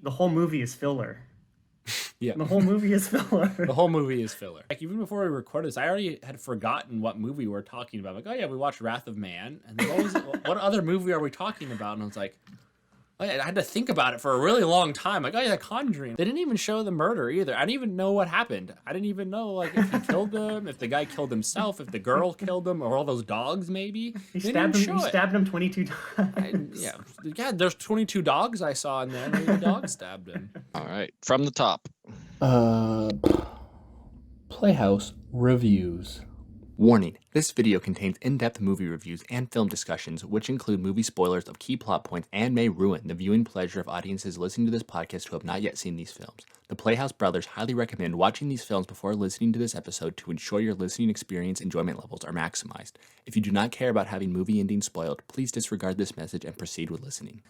The whole movie is filler. Yeah. The whole movie is filler. The whole movie is filler. Like, even before we recorded this, I already had forgotten what movie we were talking about. Like, oh yeah, we watched Wrath of Man. And then what other movie are we talking about? And I was like, oh yeah, I had to think about it for a really long time. Like, oh yeah, Conjuring. They didn't even show the murder either. I didn't even know what happened. I didn't even know, like, if he killed them, if the guy killed himself, if the girl killed him, or all those dogs maybe. He They didn't stabbed even him. He show it. stabbed him 22 times. Yeah. There's 22 dogs I saw in there. Maybe the dog stabbed him. All right, from the top. Playhouse Reviews. Warning, this video contains in-depth movie reviews and film discussions, which include movie spoilers of key plot points and may ruin the viewing pleasure of audiences listening to this podcast who have not yet seen these films. The Playhouse Brothers highly recommend watching these films before listening to this episode to ensure your listening experience enjoyment levels are maximized. If you do not care about having movie endings spoiled, please disregard this message and proceed with listening.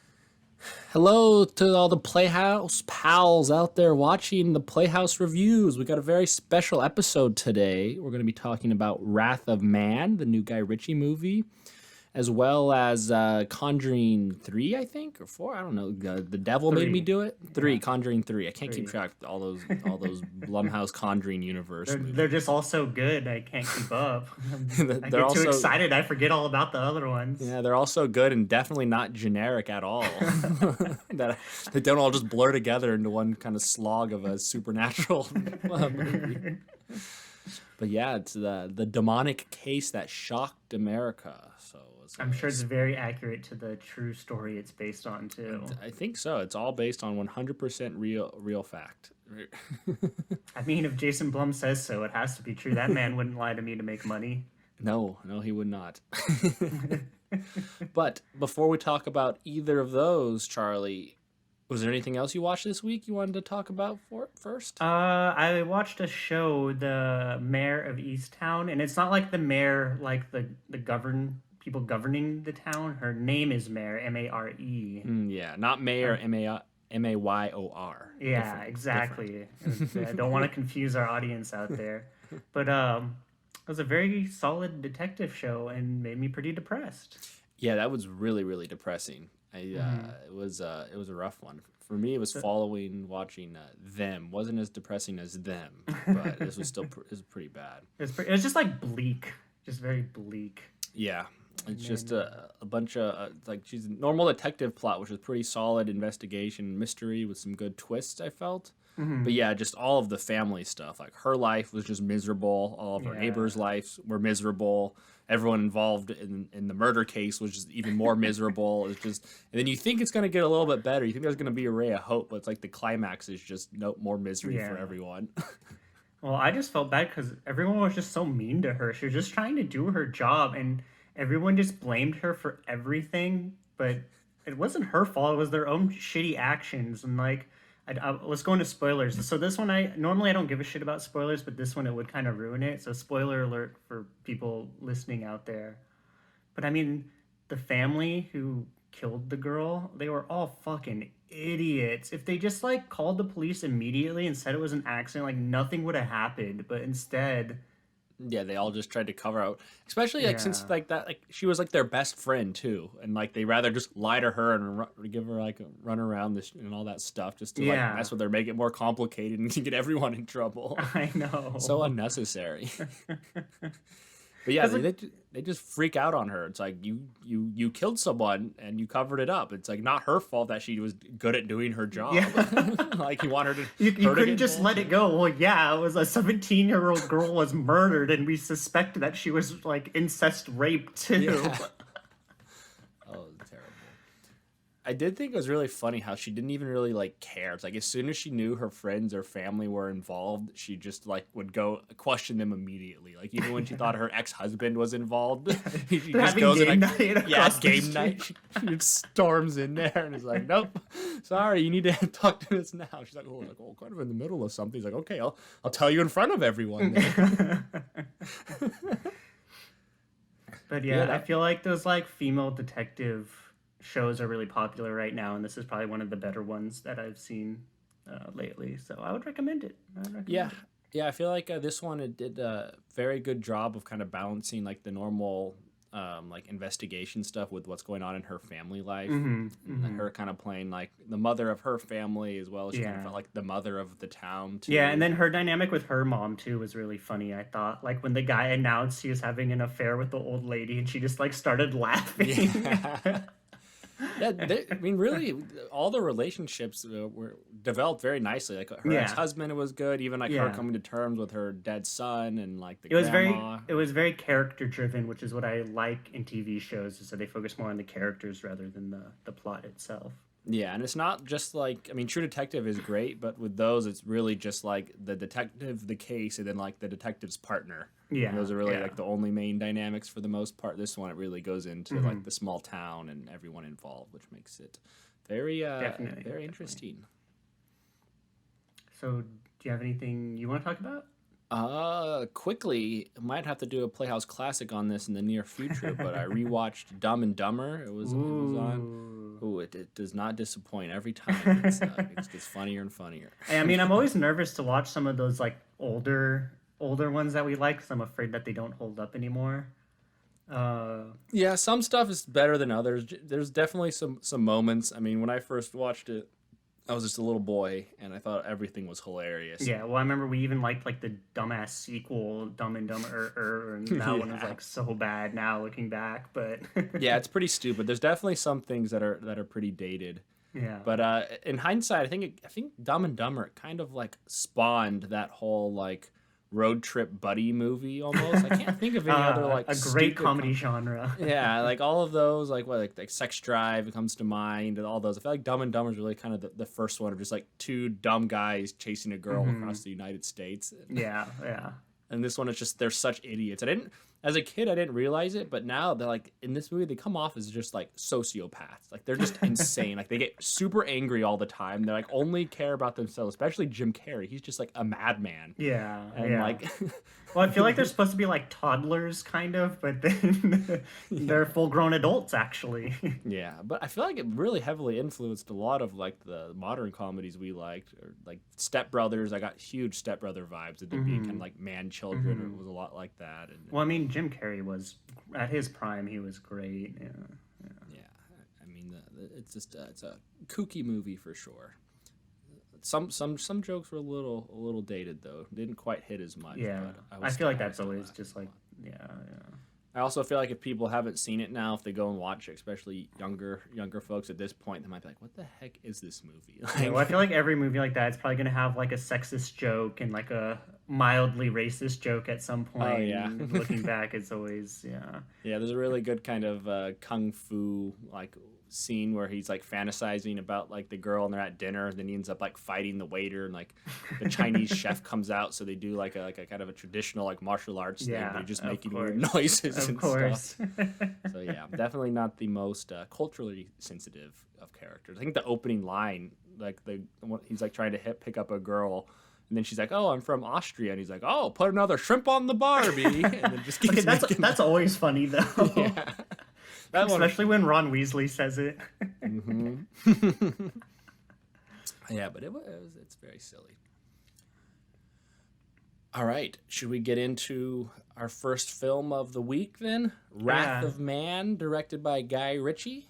Hello to all the Playhouse pals out there watching the Playhouse reviews. We got a very special episode today. We're going to be talking about Wrath of Man, the new Guy Ritchie movie, as well as Conjuring 3, I think, or 4. I don't know. The Devil made me do it. 3, yeah. Conjuring 3. I can't keep track of all those Blumhouse Conjuring universe movies. They're just all so good. I can't keep up. I get also too excited. I forget all about the other ones. Yeah, they're all so good and definitely not generic at all. They don't all just blur together into one kind of slog of a supernatural movie. But yeah, it's the demonic case that shocked America. So I'm sure it's very accurate to the true story it's based on too. I think so. It's all based on 100% real fact. I mean, if Jason Blum says so, it has to be true. That man wouldn't lie to me to make money. No, he would not. But before we talk about either of those, Charlie, was there anything else you watched this week you wanted to talk about first? I watched a show, The Mayor of Easttown, and it's not like the mayor, like the people governing the town. Her name is Mayor, Mare. Yeah, not Mayor, Mayor. Yeah, exactly. I don't want to confuse our audience out there. But it was a very solid detective show and made me pretty depressed. Yeah, that was really, really depressing. It was a rough one for me. It was watching Them. Wasn't as depressing as Them, but this was still it was pretty bad. It was just like bleak, just very bleak. Yeah, it's just a bunch of she's a normal detective plot, which was pretty solid investigation mystery with some good twists, I felt. But yeah, just all of the family stuff. Like, her life was just miserable. All of her neighbors' lives were miserable. Everyone involved in the murder case was just even more miserable. It's just, and then you think it's going to get a little bit better. You think there's going to be a ray of hope, but it's like the climax is just more misery for everyone. Well, I just felt bad because everyone was just so mean to her. She was just trying to do her job, and everyone just blamed her for everything. But it wasn't her fault. It was their own shitty actions. And let's go into spoilers. So this one, normally I don't give a shit about spoilers, but this one it would kind of ruin it. So spoiler alert for people listening out there. But I mean, the family who killed the girl, they were all fucking idiots. If they just called the police immediately and said it was an accident, nothing would have happened. But instead, yeah, they all just tried to cover out, especially since she was their best friend too, and they rather just lie to her and give her a run around and all that stuff just to mess with her, make it more complicated and to get everyone in trouble. I know, so unnecessary. But yeah, they just freak out on her. It's like, you killed someone and you covered it up. It's not her fault that she was good at doing her job. Yeah. You want her to. You couldn't just let it go. Well, yeah, it was a 17-year-old girl was murdered, and we suspect that she was incest raped too. Yeah. Oh, terrible. I did think it was really funny how she didn't even really care. It's as soon as she knew her friends or family were involved, she just would go question them immediately. Even when she thought her ex-husband was involved, she just goes game night game night. She storms in there and is like, "Nope, sorry, you need to talk to us now." She's like, "Oh, kind of in the middle of something." He's like, "Okay, I'll tell you in front of everyone." But I feel like those female detective shows are really popular right now, and this is probably one of the better ones that I've seen lately. So I would recommend it. Yeah, I feel like this one, it did a very good job of kind of balancing the normal like investigation stuff with what's going on in her family life, Mm-hmm. and like, her kind of playing like the mother of her family as well as she kind of Yeah. felt like the mother of the town too. Yeah, and then her dynamic with her mom too was really funny, I thought. Like when the guy announced he was having an affair with the old lady and she just like started laughing. Yeah. Yeah, I mean, really, all the relationships were developed very nicely. Like her Yeah. ex-husband was good, even like her Yeah. coming to terms with her dead son and like the It was grandma. very character driven, which is what I like in TV shows, is that they focus more on the characters rather than the plot itself. Yeah, and it's not just like, I mean, True Detective is great, but with those, it's really just like the detective, the case, and then like the detective's partner. Yeah, And those are really yeah. like the only main dynamics for the most part. This one, it really goes into like the small town and everyone involved, which makes it very, Definitely, very interesting. So, do you have anything you want to talk about? Quickly, I might have to do a Playhouse classic on this in the near future, but I rewatched Dumb and Dumber. It was on. Ooh, it does not disappoint every time. It just gets funnier and funnier. I mean, I'm always nervous to watch some of those like older ones that we like, because I'm afraid that they don't hold up anymore. Yeah, some stuff is better than others. There's definitely some moments. I mean, when I first watched it, I was just a little boy, and I thought everything was hilarious. Yeah, well, I remember we even liked like the dumbass sequel, Dumb and Dumber, and that one was like so bad now looking back. But Yeah, it's pretty stupid. There's definitely some things that are pretty dated. yeah, But in hindsight, I think Dumb and Dumber kind of like spawned that whole like road trip buddy movie almost. I can't think of any other like a great stupid comedy genre. Yeah, like all of those, like what, like Sex Drive comes to mind, and all those. I feel like Dumb and Dumber is really kind of the first one of just like two dumb guys chasing a girl across the United States. Yeah, yeah. And this one is just they're such idiots. As a kid, I didn't realize it, but now they're like in this movie they come off as just like sociopaths. Like they're just insane. Like they get super angry all the time. They're like only care about themselves. Especially Jim Carrey. He's just like a madman. Yeah, And yeah. like Well, I feel like they're supposed to be like toddlers, kind of, but then they're full-grown adults, actually. yeah, but I feel like it really heavily influenced a lot of like the modern comedies we liked, or like Step Brothers. I got huge Step Brother vibes. Of them being kind of like man children. It was a lot like that. And Well, I mean, Jim Carrey was at his prime. He was great. Yeah. yeah, I mean, it's just it's a kooky movie for sure. Some jokes were a little dated though. Didn't quite hit as much. Yeah, but I feel like that's still always laughed just a like, lot. yeah. I also feel like if people haven't seen it now, if they go and watch it, especially younger folks at this point, they might be like, "What the heck is this movie?" Yeah, well, I feel like every movie like that is probably gonna have like a sexist joke and like a mildly racist joke at some point. Oh, yeah. And looking back, it's always Yeah, there's a really good kind of kung fu like scene where he's like fantasizing about like the girl and they're at dinner, and then he ends up like fighting the waiter, and like the Chinese chef comes out, so they do like a kind of a traditional like martial arts thing, but they're just of making course. weird noises Of and course. stuff. So yeah, definitely not the most culturally sensitive of characters. I think the opening line, like he's like trying to pick up a girl. And then she's like, "Oh, I'm from Austria," and he's like, "Oh, put another shrimp on the Barbie," and then just keeps Okay, making that's always funny though. yeah. That one, Especially when Ron Weasley says it. yeah, but it's very silly. All right, should we get into our first film of the week then? Wrath Yeah. of Man, directed by Guy Ritchie.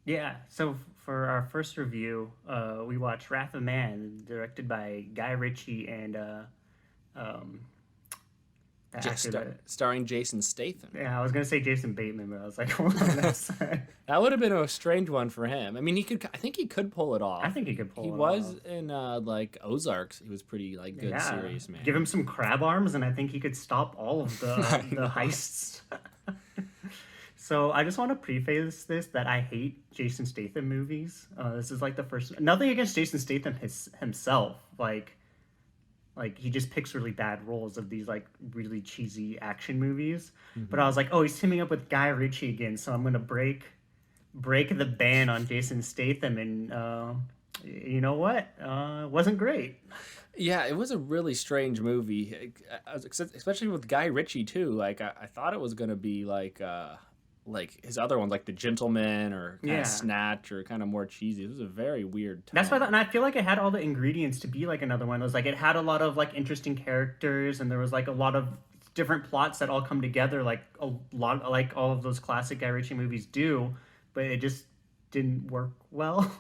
Yeah, so for our first review, we watched Wrath of Man, directed by Guy Ritchie and the actor Starring Jason Statham. yeah, I was gonna say Jason Bateman, but I was like, hold on, That would have been a strange one for him. I mean, I think he could pull it off. I think he could pull He it was off. in like Ozarks. He was pretty like good, Yeah. serious man. Give him some crab arms, and I think he could stop all of the heists. So I just want to preface this that I hate Jason Statham movies. This is like the first. Nothing against Jason Statham himself. Like he just picks really bad roles of these like really cheesy action movies. But I was like, oh, he's teaming up with Guy Ritchie again, so I'm gonna break the ban on Jason Statham, and you know what? It wasn't great. Yeah, it was a really strange movie, especially with Guy Ritchie too. Like I thought it was gonna be like his other ones, like The Gentleman or kind Yeah. of Snatch, or kind of more cheesy. It was a very weird time. That's why, and I feel like it had all the ingredients to be like another one. It was like it had a lot of like interesting characters, and there was like a lot of different plots that all come together like a lot, like all of those classic Guy Ritchie movies do, but it just didn't work well.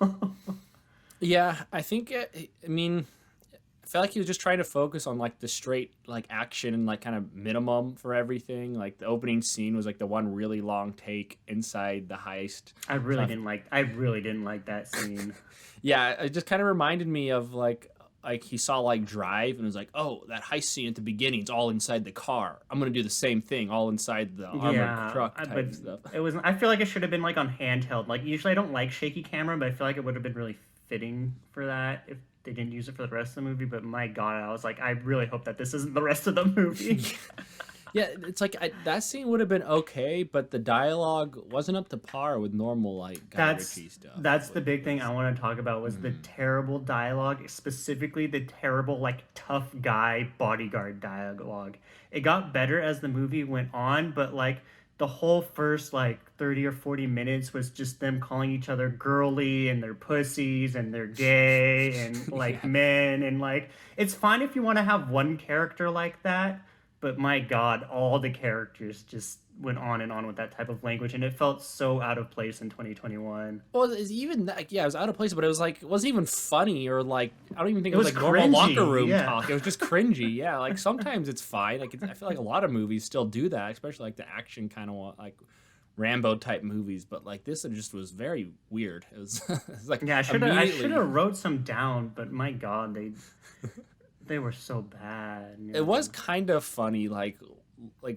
Yeah, I think. I mean, I felt like he was just trying to focus on like the straight like action and like kind of minimum for everything. Like the opening scene was like the one really long take inside the heist. I really didn't like that scene. Yeah, it just kind of reminded me of like he saw like Drive and was like, oh, that heist scene at the beginning, it's all inside the car. I'm gonna do the same thing, all inside the armored truck type but stuff. it was. I feel like it should have been like on handheld. Like usually I don't like shaky camera, but I feel like it would have been really fitting for that if they didn't use it for the rest of the movie. But my God, I was like, I really hope that this isn't the rest of the movie. Yeah, it's like that scene would have been okay, but the dialogue wasn't up to par with normal like Guy Ritchie stuff. That's the big thing I want to talk about was the terrible dialogue, specifically the terrible like tough guy bodyguard dialogue. It got better as the movie went on, but like the whole first like 30 or 40 minutes was just them calling each other girly and they're pussies and they're gay and like men, and like it's fine if you want to have one character like that, but my God, all the characters just went on and on with that type of language, and it felt so out of place in 2021. Well, it's even that, yeah, it was out of place, but it was like it wasn't even funny or like I don't even think it was like cringy, normal locker room yeah. talk. It was just cringy. Yeah, like sometimes it's fine. Like I feel like a lot of movies still do that, especially like the action kind of like Rambo type movies. But like this, it just was very weird. It was, it was like Yeah, I should have wrote some down, but my God, they were so bad. It was kind of funny, like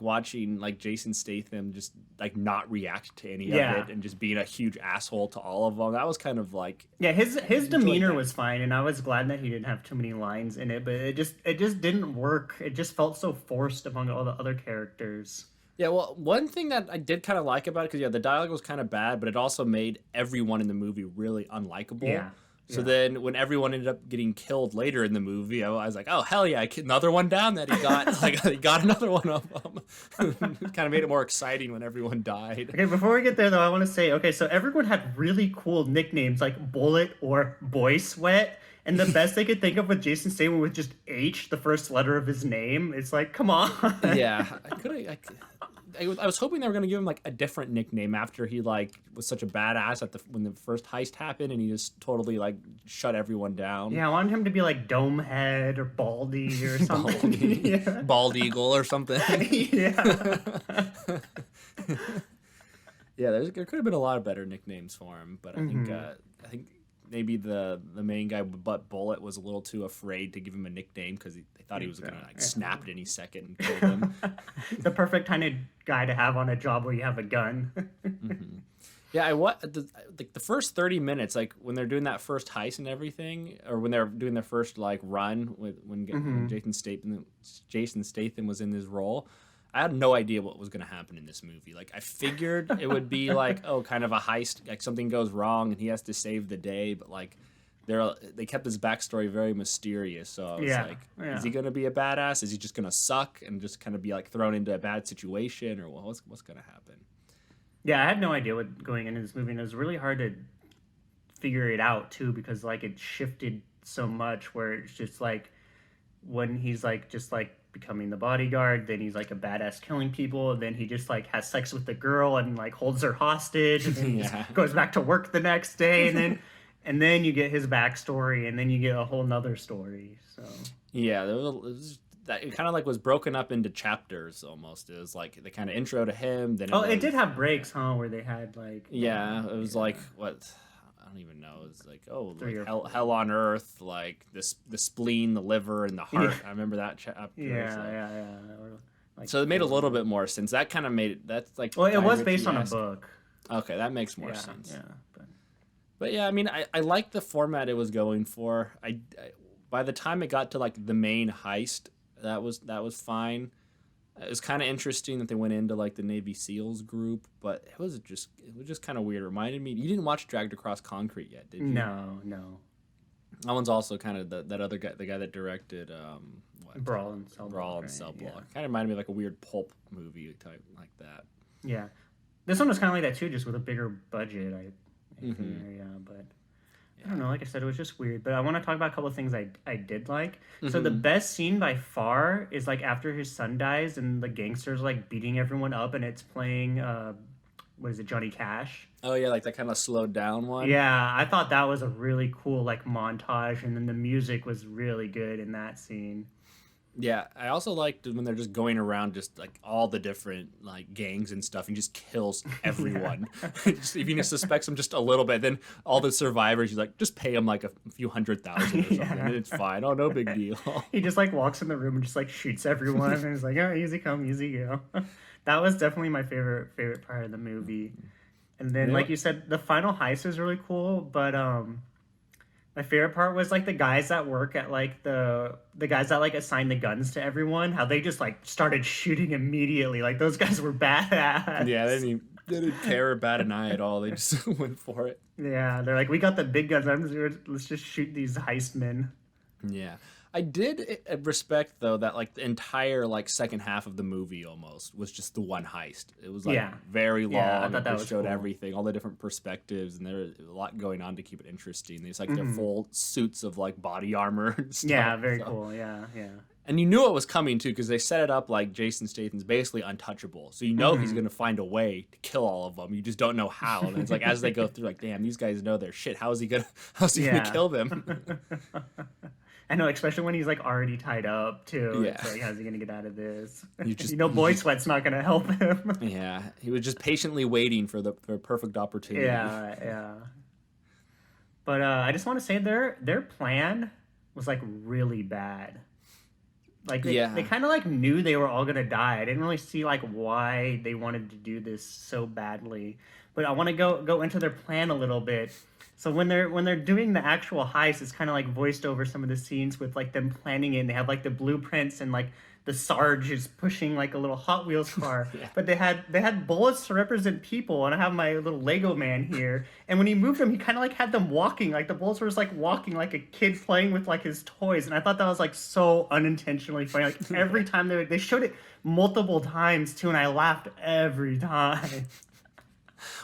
watching like Jason Statham just like not react to any of it and just being a huge asshole to all of them. That was kind of like his demeanor was fine, and I was glad that he didn't have too many lines in it. But it just didn't work. It just felt so forced among all the other characters. Yeah, well, one thing that I did kind of like about it, because the dialogue was kind of bad, but it also made everyone in the movie really unlikable. Yeah. So then when everyone ended up getting killed later in the movie, I was like, oh, hell yeah, another one down that he got. Like, he got another one of them. Kind of made it more exciting when everyone died. Okay, before we get there, though, I want to say, okay, so everyone had really cool nicknames like Bullet or Boy Sweat. And the best they could think of with Jason Statham was just H, the first letter of his name. It's like, come on. Yeah, I was hoping they were gonna give him like a different nickname after he like was such a badass when the first heist happened and he just totally like shut everyone down. Yeah, I wanted him to be like Domehead or Baldy or something. Yeah. Bald Eagle or something. Yeah. Yeah, there could have been a lot of better nicknames for him, but I think maybe the main guy, but Bullet, was a little too afraid to give him a nickname because they thought he was gonna like snap at any second and kill him. The perfect kind of guy to have on a job where you have a gun. Yeah, the first 30 minutes, like when they're doing that first heist and everything, or when they're doing their first like run when Jason Statham was in his role. I had no idea what was going to happen in this movie. Like, I figured it would be like, oh, kind of a heist, like something goes wrong and he has to save the day. But like, they kept his backstory very mysterious. So I was like, is he going to be a badass? Is he just going to suck and just kind of be like thrown into a bad situation, or what's going to happen? Yeah, I had no idea what going into this movie, and it was really hard to figure it out too, because like it shifted so much. Where it's just like when he's like just like becoming the bodyguard, then he's like a badass killing people, and then he just like has sex with the girl and like holds her hostage, and then he just goes back to work the next day, and then you get his backstory, and then you get a whole nother story. So yeah, it kind of like was broken up into chapters almost. It was like the kind of intro to him. Then it did have breaks, huh? Where they had like it was like what. I don't even know. It's like, oh, like hell on earth, like the spleen, the liver, and the heart. I remember that chapter. Yeah. Like, so it made a little bit more sense. That kind of made it. That's like. Well, it was based on a book. Okay, that makes more sense. Yeah, but yeah, I mean, I like the format it was going for. I by the time it got to like the main heist, that was fine. It was kind of interesting that they went into like the Navy SEALs group, but it was just kind of weird. It reminded me, you didn't watch Dragged Across Concrete yet, did you? No. That one's also kind of that other guy, the guy that directed Brawl and Cell Block. Kind of reminded me of like a weird pulp movie type like that. Yeah, this one was kind of like that too, just with a bigger budget. I think, but I don't know, like I said, it was just weird. But I want to talk about a couple of things I did like. So the Hmm. best scene by far is like after his son dies and the gangsters like beating everyone up, and it's playing what is it, Johnny Cash? Oh yeah, like that kind of slowed down one. Yeah, I thought that was a really cool like montage, and then the music was really good in that scene. Yeah, I also liked when they're just going around just like all the different like gangs and stuff and just kills Yeah. everyone. Just, even if he suspects them just a little bit, then all the survivors, he's like, just pay them like a few 100,000 or something, Yeah. and it's fine. Oh, no big deal. He just like walks in the room and just like shoots everyone, and he's like, "Oh, easy come, easy go." That was definitely my favorite part of the movie. And then, You like know, you said, the final heist was really cool. But my favorite part was like the guys that work at like the guys that like assign the guns to everyone. How they just like started shooting immediately. Like those guys were yeah, badass. they didn't care or bat an eye at all. They just went for it. Yeah, they're like, "We got the big guns. Let's just shoot these heist men." Yeah. I did respect though that like the entire like second half of the movie almost was just the one heist. It was like Yeah, very yeah, I long. thought It that just was showed cool. everything, all the different perspectives, and there was a lot going on to keep it interesting. There's like their Mhm. full suits of like body armor and Yeah, stuff. very So. cool. Yeah, yeah. And you knew it was coming too because they set it up like Jason Statham's basically untouchable. So you know he's Mhm. going to find a way to kill all of them. You just don't know how. And it's like as they go through, like, damn, these guys know their shit. How's he gonna Yeah. kill them? I know, especially when he's like already tied up too. Yeah. It's like, how's he gonna get out of this? You just Boy Sweat's not gonna help him. Yeah, he was just patiently waiting for a perfect opportunity. Yeah, yeah. But I just want to say their plan was like really bad. Like they Yeah. kind of like knew they were all gonna die. I didn't really see like why they wanted to do this so badly. But I want to go into their plan a little bit. So when they're doing the actual heist, it's kind of like voiced over some of the scenes with like them planning it. And they have like the blueprints and like the Sarge is pushing like a little Hot Wheels car. Yeah. But they had bullets to represent people, and I have my little Lego man here. And when he moved them, he kind of like had them walking, like the bullets were just like walking, like a kid playing with like his toys. And I thought that was like so unintentionally funny. Like every time they showed it multiple times too, and I laughed every time.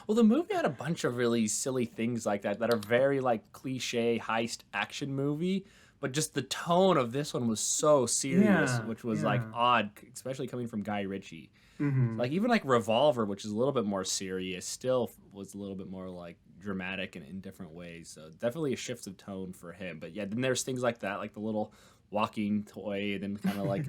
Well, the movie had a bunch of really silly things like that are very like cliche heist action movie, but just the tone of this one was so serious, Yeah, which was like yeah. odd, especially coming from Guy Ritchie. Hmm. Like even like Revolver, which is a little bit more serious, still was a little bit more like dramatic and in different ways. So definitely a shift of tone for him. But yeah, then there's things like that, like the little walking toy, and then kind of like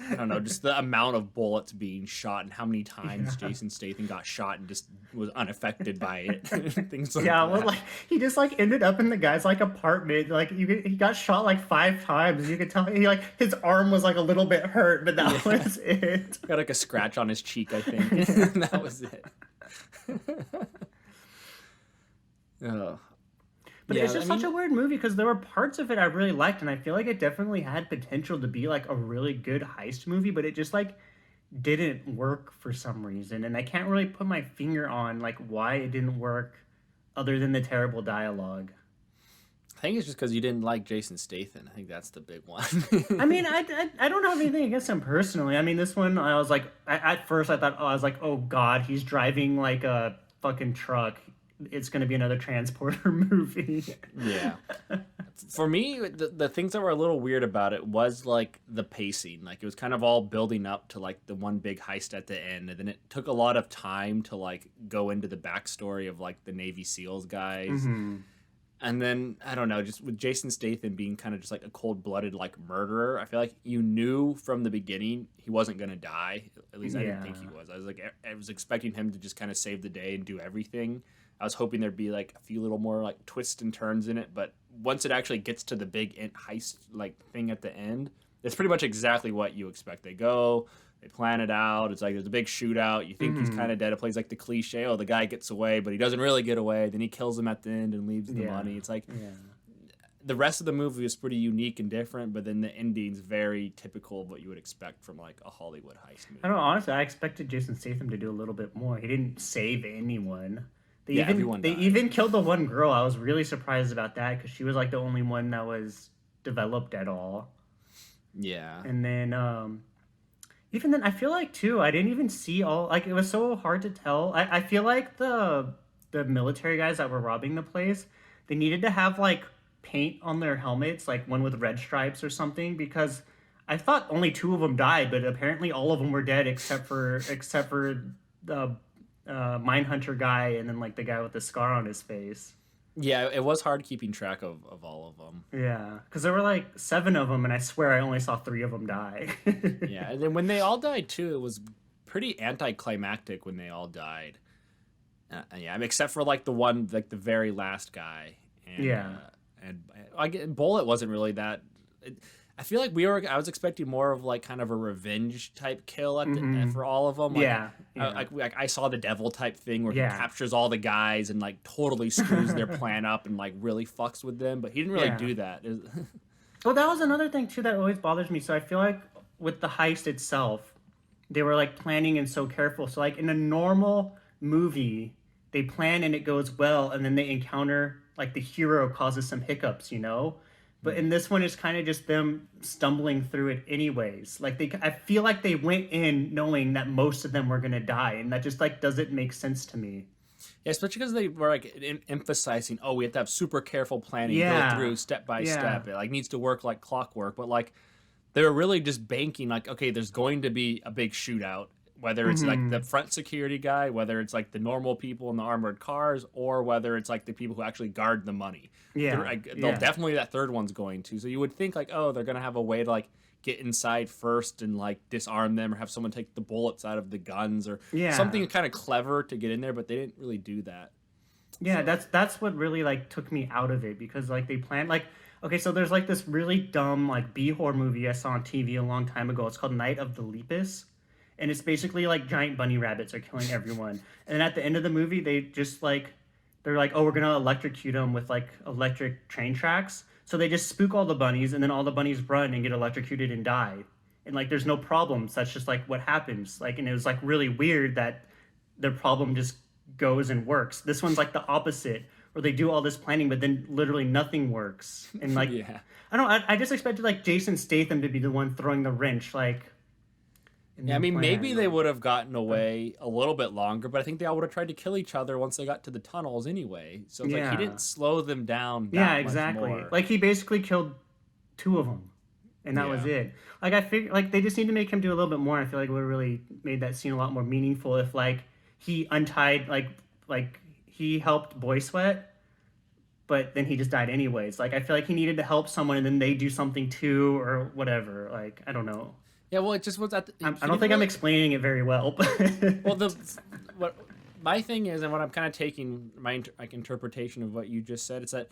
I don't know, just the amount of bullets being shot and how many times Yeah. Jason Statham got shot and just was unaffected by it. Things like Yeah, that. well, like he just like ended up in the guy's like apartment. Like he got shot like 5 times. You could tell he like his arm was like a little bit hurt, but that Yeah. was it. Got like a scratch on his cheek, I think. That was it. Oh. But Yeah, it's just I such a mean, weird movie because there were parts of it I really liked, and I feel like it definitely had potential to be like a really good heist movie, but it just like didn't work for some reason, and I can't really put my finger on like why it didn't work, other than the terrible dialogue. I think it's just because you didn't like Jason Statham. I think that's the big one. I mean, I don't have anything against him personally. I mean, this one I was like, at first I thought, I was like, oh God, he's driving like a fucking truck. It's gonna be another transporter movie. Yeah. For me, the things that were a little weird about it was like the pacing. Like it was kind of all building up to like the one big heist at the end, and then it took a lot of time to like go into the backstory of like the Navy SEALs guys. Hmm. And then I don't know, just with Jason Statham being kind of just like a cold-blooded like murderer, I feel like you knew from the beginning he wasn't gonna die. At least I didn't think he Yeah. was. I was like, I was expecting him to just kind of save the day and do everything. I was hoping there'd be like a few little more like twists and turns in it, but once it actually gets to the big heist like thing at the end, it's pretty much exactly what you expect. They go, they plan it out. It's like there's a big shootout. You think he's Mhm. kind of dead. It plays like the cliche, oh, the guy gets away, but he doesn't really get away. Then he kills him at the end and leaves the Yeah. money. It's like Yeah. the rest of the movie is pretty unique and different, but then the ending's very typical of what you would expect from like a Hollywood heist movie. I don't know. Honestly, I expected Jason Statham to do a little bit more. He didn't save anyone. They Yeah, even everyone they died. even killed the one girl. I was really surprised about that because she was like the only one that was developed at all. Yeah. And then even then, I feel like too, I didn't even see all. Like it was so hard to tell. I feel like the military guys that were robbing the place, they needed to have like paint on their helmets, like one with red stripes or something, because I thought only two of them died, but apparently all of them were dead except for the Mindhunter guy and then like the guy with the scar on his face. Yeah, it was hard keeping track of all of them. Yeah, because there were like seven of them, and I swear I only saw three of them die. Yeah, and then when they all died too, it was pretty anticlimactic when they all died. Yeah, I mean, except for like the one, like the very last guy. And, Yeah. And I get Bullet wasn't really that. I feel like I was expecting more of like kind of a revenge type kill for all of them. Like, Yeah, yeah. like I saw the devil type thing where Yeah. he captures all the guys and like totally screws their plan up and like really fucks with them, but he didn't really Yeah. do that. Well, that was another thing too that always bothers me. So I feel like with the heist itself, they were like planning and so careful. So like in a normal movie, they plan and it goes well, and then they encounter like the hero causes some hiccups, you know. But in this one, it's kind of just them stumbling through it anyways. Like I feel like they went in knowing that most of them were gonna die, and that just like doesn't make sense to me. Yeah, especially because they were like emphasizing, oh, we have to have super careful planning, Yeah. go through step by Yeah. step. It like needs to work like clockwork. But like they were really just banking, like, okay, there's going to be a big shootout, whether it's like the front security guy, whether it's like the normal people in the armored cars, or whether it's like the people who actually guard the money. Yeah, They'll definitely that third one's going to. So you would think like, oh, they're gonna have a way to like get inside first and like disarm them, or have someone take the bullets out of the guns, or something kind of clever to get in there. But they didn't really do that. Yeah, that's what really like took me out of it, because like they planned like, okay, so there's like this really dumb like B horror movie I saw on TV a long time ago. It's called Night of the Lepus, and it's basically like giant bunny rabbits are killing everyone. And then at the end of the movie, they're like, oh, we're gonna electrocute them with like electric train tracks. So they just spook all the bunnies, and then all the bunnies run and get electrocuted and die. And like, there's no problems. That's just like what happens. Like, and it was like really weird that their problem just goes and works. This one's like the opposite, where they do all this planning, but then literally nothing works. And like, Yeah. I don't know. I just expected like Jason Statham to be the one throwing the wrench, like. Yeah, I mean, maybe they would have gotten away a little bit longer, but I think they all would have tried to kill each other once they got to the tunnels anyway. So it's like he didn't slow them down. Yeah, Much exactly. more. Like he basically killed two of them, and that was it. Like I figure, like they just need to make him do a little bit more. I feel like it would have really made that scene a lot more meaningful if like he untied like he helped Boy Sweat, but then he just died anyways. Like I feel like he needed to help someone, and then they do something too, or whatever. Like I don't know. Yeah, well, it just was at. I don't think I'm explaining it very well. Well, what my thing is, and what I'm kind of taking my like interpretation of what you just said, it's that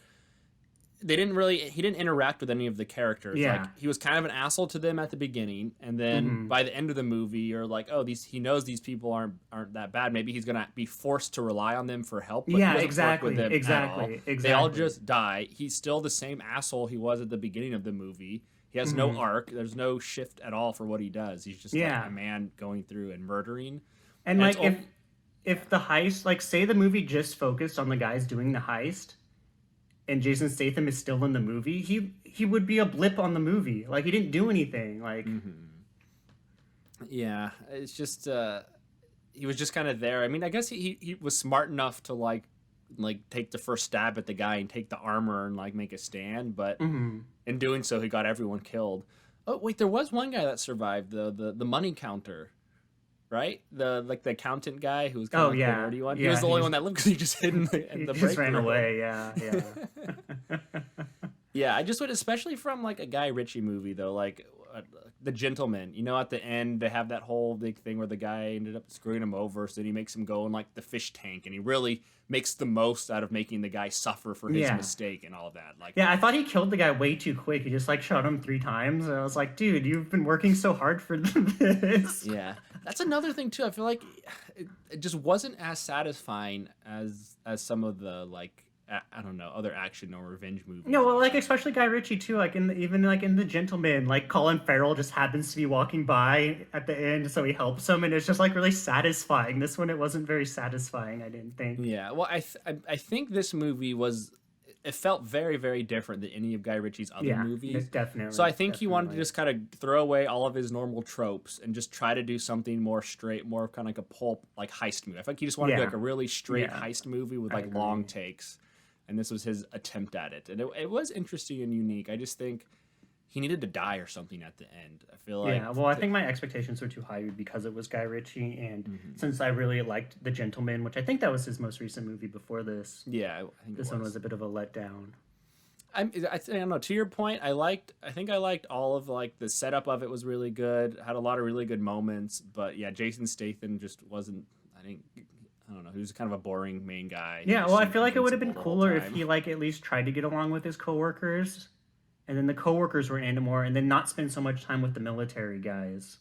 he didn't interact with any of the characters. Yeah. Like he was kind of an asshole to them at the beginning, and then by the end of the movie, you're like, oh, he knows these people aren't that bad. Maybe he's gonna be forced to rely on them for help. But he doesn't work with them at all. They all just die. He's still the same asshole he was at the beginning of the movie. He has no arc. There's no shift at all for what he does. He's just like a man going through and murdering. And like if the heist, like say the movie just focused on the guys doing the heist, and Jason Statham is still in the movie, he would be a blip on the movie. Like he didn't do anything. Like yeah, it's just he was just kind of there. I mean, I guess he was smart enough to like take the first stab at the guy and take the armor and like make a stand, but in doing so he got everyone killed. Oh wait, there was one guy that survived, the money counter, right? The accountant guy who was kind of the nerdy one. He was the only one that lived because he just hid in the just break ran room. away. Yeah. Yeah, I just would, especially from like a Guy Ritchie movie though, like The Gentleman. You know, at the end they have that whole big thing where the guy ended up screwing him over, so then he makes him go in like the fish tank, and he really makes the most out of making the guy suffer for his mistake and all of that. Like, yeah, I thought he killed the guy way too quick. He just like shot him 3 times, and I was like, dude, you've been working so hard for this. Yeah, that's another thing too. I feel like it just wasn't as satisfying as some of the like I don't know, other action or revenge movies. No, well, like especially Guy Ritchie too. Like even like in The Gentleman, like Colin Farrell just happens to be walking by at the end, so he helps him, and it's just like really satisfying. This one, it wasn't very satisfying. I didn't think. Yeah, well, I think this movie it felt very, very different than any of Guy Ritchie's other movies. Definitely. So I think he wanted to just kind of throw away all of his normal tropes and just try to do something more straight, more kind of like a pulp like heist movie. I think he just wanted to do like a really straight heist movie with like long takes. and this was his attempt at it, and it was interesting and unique. I just think he needed to die or something at the end. I feel like Yeah, well, I think my expectations were too high because it was Guy Ritchie, and since I really liked The Gentleman, which I think that was his most recent movie before this, yeah, I think this one was a bit of a letdown. I don't know. To your point, I think I liked all of like the setup of it was really good. Had a lot of really good moments, but yeah, Jason Statham just wasn't. I don't know. He was kind of a boring main guy. He Yeah, just well, I seemed feel like it would have been invincible the whole cooler if time. he like at least tried to get along with his coworkers, and then the coworkers were into more, and then not spend so much time with the military guys,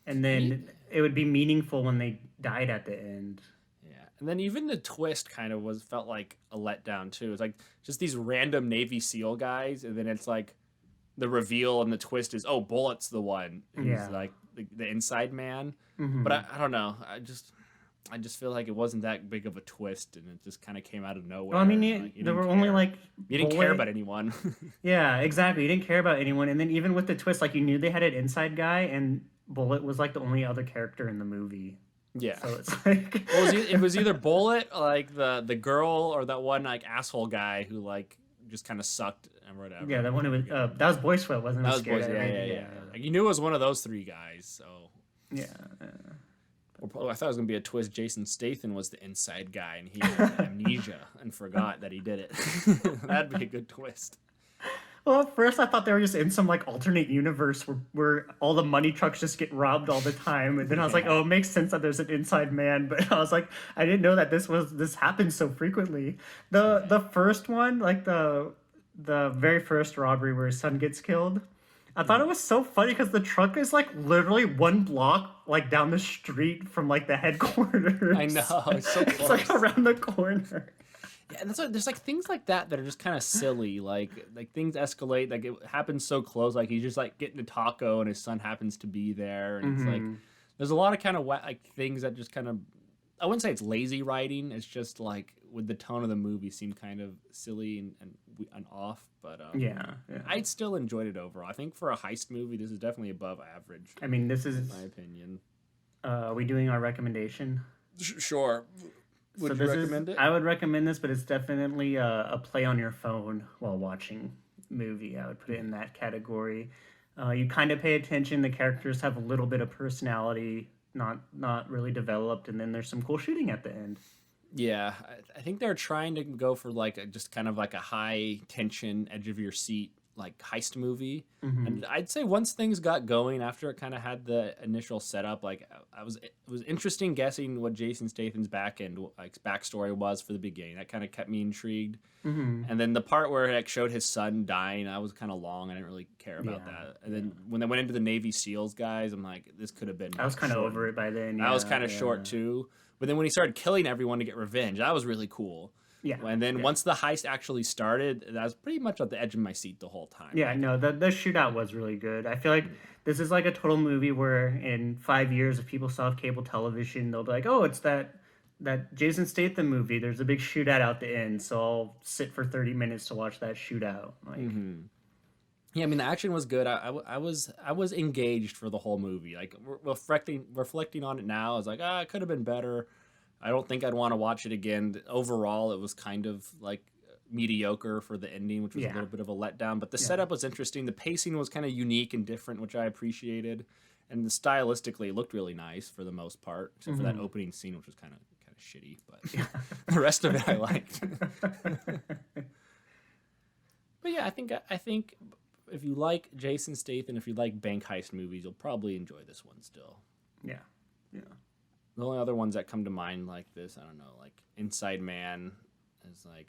and then it would be meaningful when they died at the end. Yeah, and then even the twist kind of felt like a letdown too. It's like just these random Navy SEAL guys, and then it's like the reveal and the twist is Bullet's the one who's Yeah. like the inside man. But I don't know. I just feel like it wasn't that big of a twist, and it just kind of came out of nowhere. Well, I mean, Like, you there didn't were only care. like You didn't care Bullet- about anyone. Yeah, exactly. You didn't care about anyone, and then even with the twist, like you knew they had an inside guy, and Bullet was like the only other character in the movie. Yeah. So it's like, Well, it was either Bullet, like the girl, or that one like asshole guy who like just kind of sucked and whatever. yeah, that one was that was Boy Sweat, wasn't it? That was Scared Boys. at Yeah, me? yeah. Like you knew it was one of those three guys. So Yeah. I thought it was gonna be a twist. Jason Statham was the inside guy, and he had amnesia and forgot that he did it. That'd be a good twist. Well, at first I thought they were just in some like alternate universe where all the money trucks just get robbed all the time, and then I was like, oh, it makes sense that there's an inside man. But I was like, I didn't know that this happens so frequently. The first one, like the very first robbery where his son gets killed. I thought it was so funny because the truck is like literally one block like down the street from like the headquarters. I know, it's so It's like close. around the corner. Yeah, and that's why there's like things like that that are just kind of silly. Like things escalate. Like it happens so close. Like he's just like getting a taco, and his son happens to be there, and it's like there's a lot of kind of like things that just kind of. I wouldn't say it's lazy writing. It's just like with the tone of the movie seemed kind of silly and off. But Yeah. I still enjoyed it overall. I think for a heist movie, this is definitely above average, I mean, this is. in my opinion. Are we doing our recommendation? Sure. Would you this recommend it? I would recommend this, but it's definitely a play on your phone while watching movie. I would put it in that category. You kind of pay attention. The characters have a little bit of personality, not really developed, and then there's some cool shooting at the end. Yeah, I think they're trying to go for like just kind of like a high tension, edge of your seat like heist movie. And I'd say once things got going after it kind of had the initial setup, like it was interesting guessing what Jason Statham's backstory was for the beginning. That kind of kept me intrigued. And then the part where it like, showed his son dying, that was kind of long. I didn't really care about that. And then when they went into the Navy SEALs guys, I'm like, this could have been. I was kind of short. over it by then. I was yeah, kind of yeah. short too. But then when he started killing everyone to get revenge, that was really cool. Yeah. And then once the heist actually started, that was pretty much at the edge of my seat the whole time. Yeah, no, the shootout was really good. I feel like this is like a total movie where in 5 years, if people still have cable television, they'll be like, oh, it's that Jason Statham movie. There's a big shootout at the end, so I'll sit for 30 minutes to watch that shootout. Like, Yeah, I mean the action was good. I was engaged for the whole movie. Like reflecting on it now, I was like, it could have been better. I don't think I'd want to watch it again. Overall, it was kind of like mediocre for the ending, which was a little bit of a letdown. But the setup was interesting. The pacing was kind of unique and different, which I appreciated. And stylistically, it looked really nice for the most part, except for that opening scene, which was kind of shitty. But the rest of it I liked. But yeah, I think if you like Jason Statham, if you like bank heist movies, you'll probably enjoy this one still. yeah. The only other ones that come to mind like this, I don't know, like Inside Man is like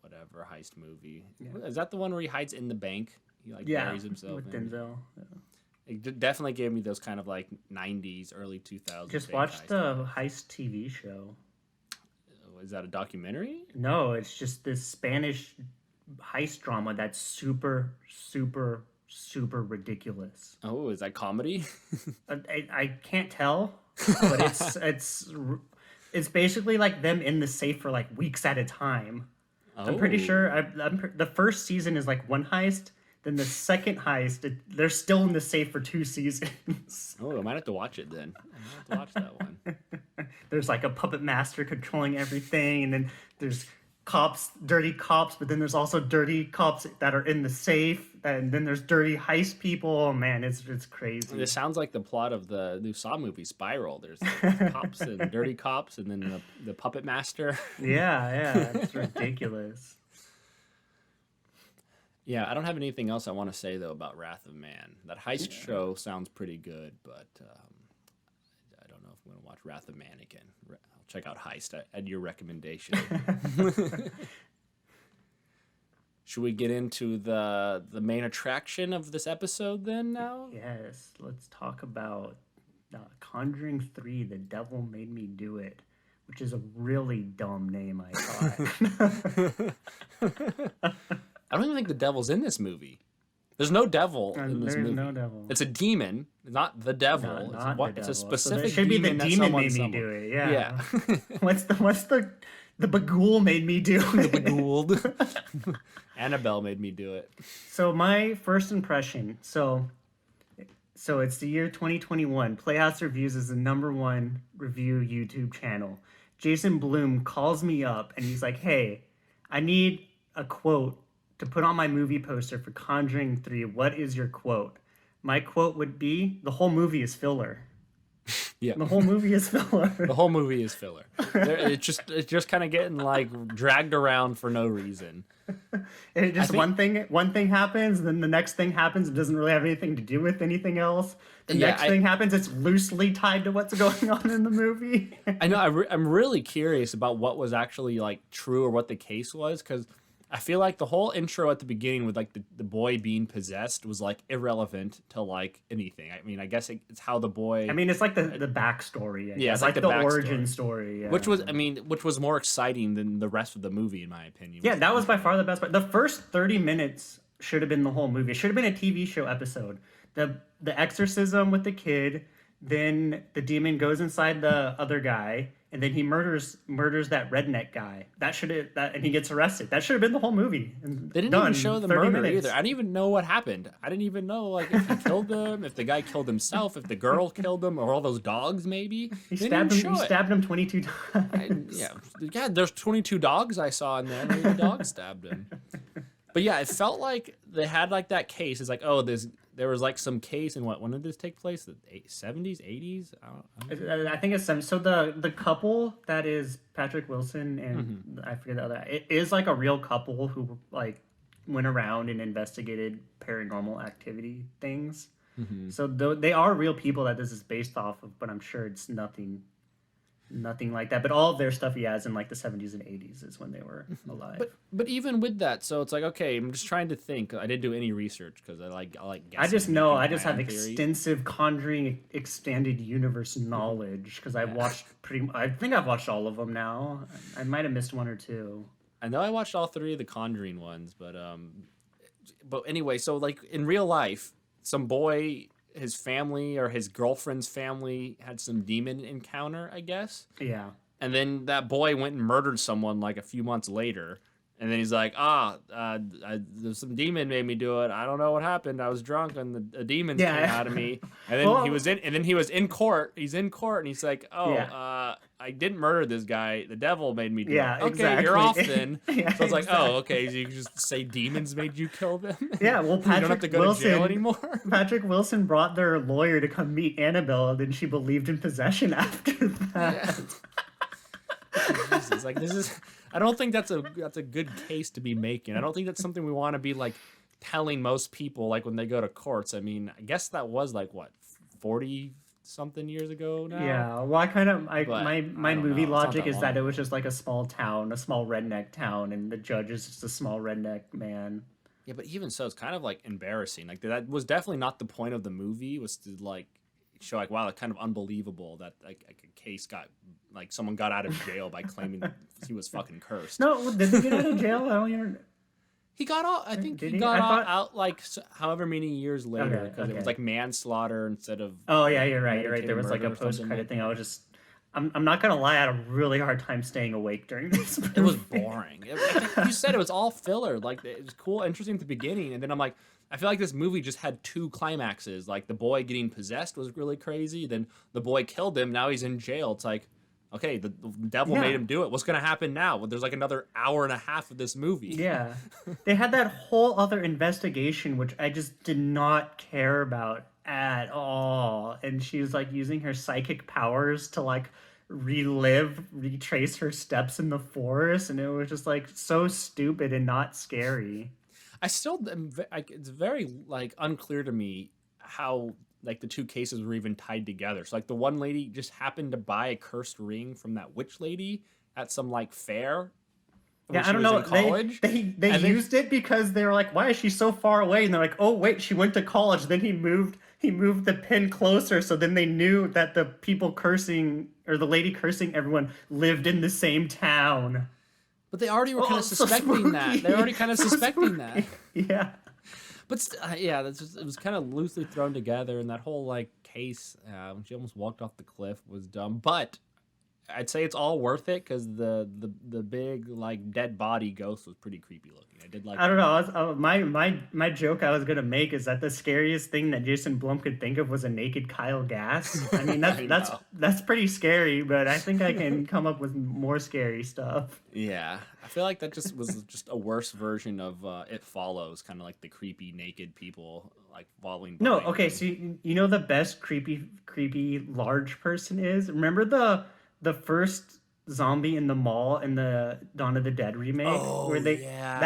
whatever heist movie. Yeah. Is that the one where he hides in the bank? He like Yeah, buries himself with in? Denzel. Yeah. It definitely gave me those kind of like 90s, early 2000s. Just bank watch heist the movies. heist TV show. Is that a documentary? No, it's just this Spanish heist drama that's super, super, super ridiculous. Oh, is that comedy? I can't tell, but it's basically like them in the safe for like weeks at a time. I'm pretty sure the first season is like one heist. Then the second heist, they're still in the safe for 2 seasons. Oh, I might have to watch it then. I might have to watch that one. There's like a puppet master controlling everything, and then there's cops, dirty cops, but then there's also dirty cops that are in the safe, and then there's dirty heist people. Oh man, it's crazy. This sounds like the plot of the new Saw movie, Spiral. There's cops and dirty cops, and then the puppet master. Yeah, it's ridiculous. Yeah, I don't have anything else I want to say though about Wrath of Man. That heist show sounds pretty good, but I don't know if I'm going to watch Wrath of Man again. I'll check out Heist at your recommendation. Should we get into the main attraction of this episode then now? Yes, let's talk about Conjuring 3, The Devil Made Me Do It, which is a really dumb name, I thought. I don't even think the devil's in this movie. There's no devil in this movie. There's no devil. It's a demon, not the devil. Not the It's devil. a specific So it should be the demon demon made me do it. Yeah. Yeah. what's the Bagul made me do The it? Bagul. Annabelle made me do it. So my first impression. So it's the year 2021. Playhouse Reviews is the #1 review YouTube channel. Jason Blum calls me up and he's like, "Hey, I need a quote to put on my movie poster for Conjuring 3. What is your quote?" My quote would be, "The whole movie is filler." Yeah. The whole movie is filler. The whole movie is filler. It's just kind of getting like dragged around for no reason. It just one thing happens, then the next thing happens. It doesn't really have anything to do with anything else. The next thing happens. It's loosely tied to what's going on in the movie. I know. I'm really curious about what was actually like true or what the case was, because I feel like the whole intro at the beginning with like the boy being possessed was like irrelevant to like anything. I mean, I guess it's how the boy. I mean, it's like the backstory. Yeah, it's like the backstory. origin story. Yeah. Which was more exciting than the rest of the movie, in my opinion. Yeah, that was by far the best part. The first 30 minutes should have been the whole movie. It should have been a TV show episode. The exorcism with the kid, then the demon goes inside the other guy, and then he murders that redneck guy. And he gets arrested. That should have been the whole movie. They didn't even show the murder either. I didn't even know what happened. I didn't even know like if he killed them, if the guy killed himself, if the girl killed him, or all those dogs maybe. He stabbed him 22 times. Yeah. There's 22 dogs I saw in there. Maybe the dog stabbed him. But yeah, it felt like they had like that case. It's like, oh, there was like some case in when did this take place? The 70s, 80s? I think it's some. So the couple that is Patrick Wilson and I forget the other. It is like a real couple who like went around and investigated paranormal activity things. Mm-hmm. So they are real people that this is based off of, but I'm sure it's nothing like that. But all of their stuff he has in like the 70s and 80s is when they were alive. But even with that, so it's like, okay, I'm just trying to think. I didn't do any research because I like guessing. I just know. I just have extensive Conjuring expanded universe knowledge because I think I've watched all of them now. I might have missed one or two. I know I watched all 3 of the Conjuring ones, but anyway, so like in real life, some boy, his family or his girlfriend's family had some demon encounter, I guess. Yeah. And then that boy went and murdered someone like a few months later. And then he's like, there's some demon made me do it. I don't know what happened. I was drunk and the demons came out of me. And then he was in court. He's in court and he's like, I didn't murder this guy. The devil made me do it. Okay, exactly. You're off then. So it's like, exactly. Okay. So you can just say demons made you kill them. Yeah, well, you don't have to go to jail anymore. Patrick Wilson brought their lawyer to come meet Annabelle, and then she believed in possession after that. Yeah. Jesus, like this is. I don't think that's a good case to be making. I don't think that's something we want to be like telling most people like when they go to courts. I mean, I guess that was like what 40 something years ago now. Yeah, well, my movie logic is that it was just like a small town, a small redneck town, and the judge is just a small redneck man. Yeah, but even so, it's kind of like embarrassing. Like that was definitely not the point of the movie. Was to like show like, wow, it's kind of unbelievable that like a case got like someone got out of jail by claiming he was fucking cursed. No, did he get out of jail? I don't even. He got out. I think he got out like however many years later because it was like manslaughter instead of. Oh yeah, you're right. You're right. There was like a post-credit thing. I was just. I'm not gonna lie. I had a really hard time staying awake during this movie. It was boring. You said it was all filler. Like it was cool, interesting at the beginning, and then I'm like, I feel like this movie just had 2 climaxes. Like the boy getting possessed was really crazy. Then the boy killed him. Now he's in jail. It's like, Okay, the devil made Yeah. him do it. What's gonna happen now? Well, there's like another hour and a half of this movie. Yeah. They had that whole other investigation, which I just did not care about at all. And she's like using her psychic powers to like retrace her steps in the forest. And it was just like so stupid and not scary. I still, it's very like unclear to me how like the two cases were even tied together. So like the one lady just happened to buy a cursed ring from that witch lady at some like fair. When Yeah, she I don't was know. in college. They used it because they were like, "Why is she so far away?" And they're like, "Oh wait, she went to college." Then he moved the pin closer, so then they knew that the people cursing or the lady cursing everyone lived in the same town. But they already were kind Oh, of so suspecting that. spooky. They're already kind of So suspecting that. spooky. Yeah. But yeah, that's just, it was kind of loosely thrown together, and that whole like case when she almost walked off the cliff was dumb. But I'd say it's all worth it because the big like dead body ghost was pretty creepy looking. I did like. I don't know. My joke I was gonna make is that the scariest thing that Jason Blum could think of was a naked Kyle Gass. I mean I that's pretty scary, but I think I can come up with more scary stuff. Yeah, I feel like that just was just a worse version of It Follows, kind of like the creepy naked people like falling. No, behind okay. them. So you know the best creepy large person is. Remember the first zombie in the mall in the Dawn of the Dead remake, Oh, where they yeah.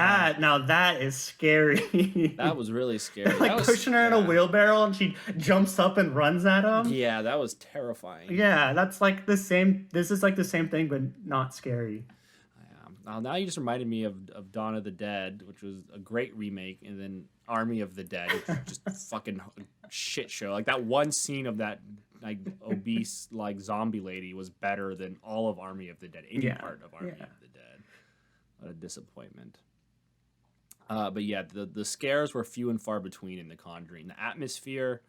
that is scary. That was really scary. like That was, pushing her in a yeah. wheelbarrow and she jumps up and runs at him. Yeah, that was terrifying. Yeah, that's like the same. This is like the same thing, but not scary. Now you just reminded me of Dawn of the Dead, which was a great remake, and then Army of the Dead, which was just fucking shit show. Like that one scene of that like obese like zombie lady was better than all of Army of the Dead. Any part of Army of the Dead. What a disappointment. But yeah, the scares were few and far between in The Conjuring. The atmosphere,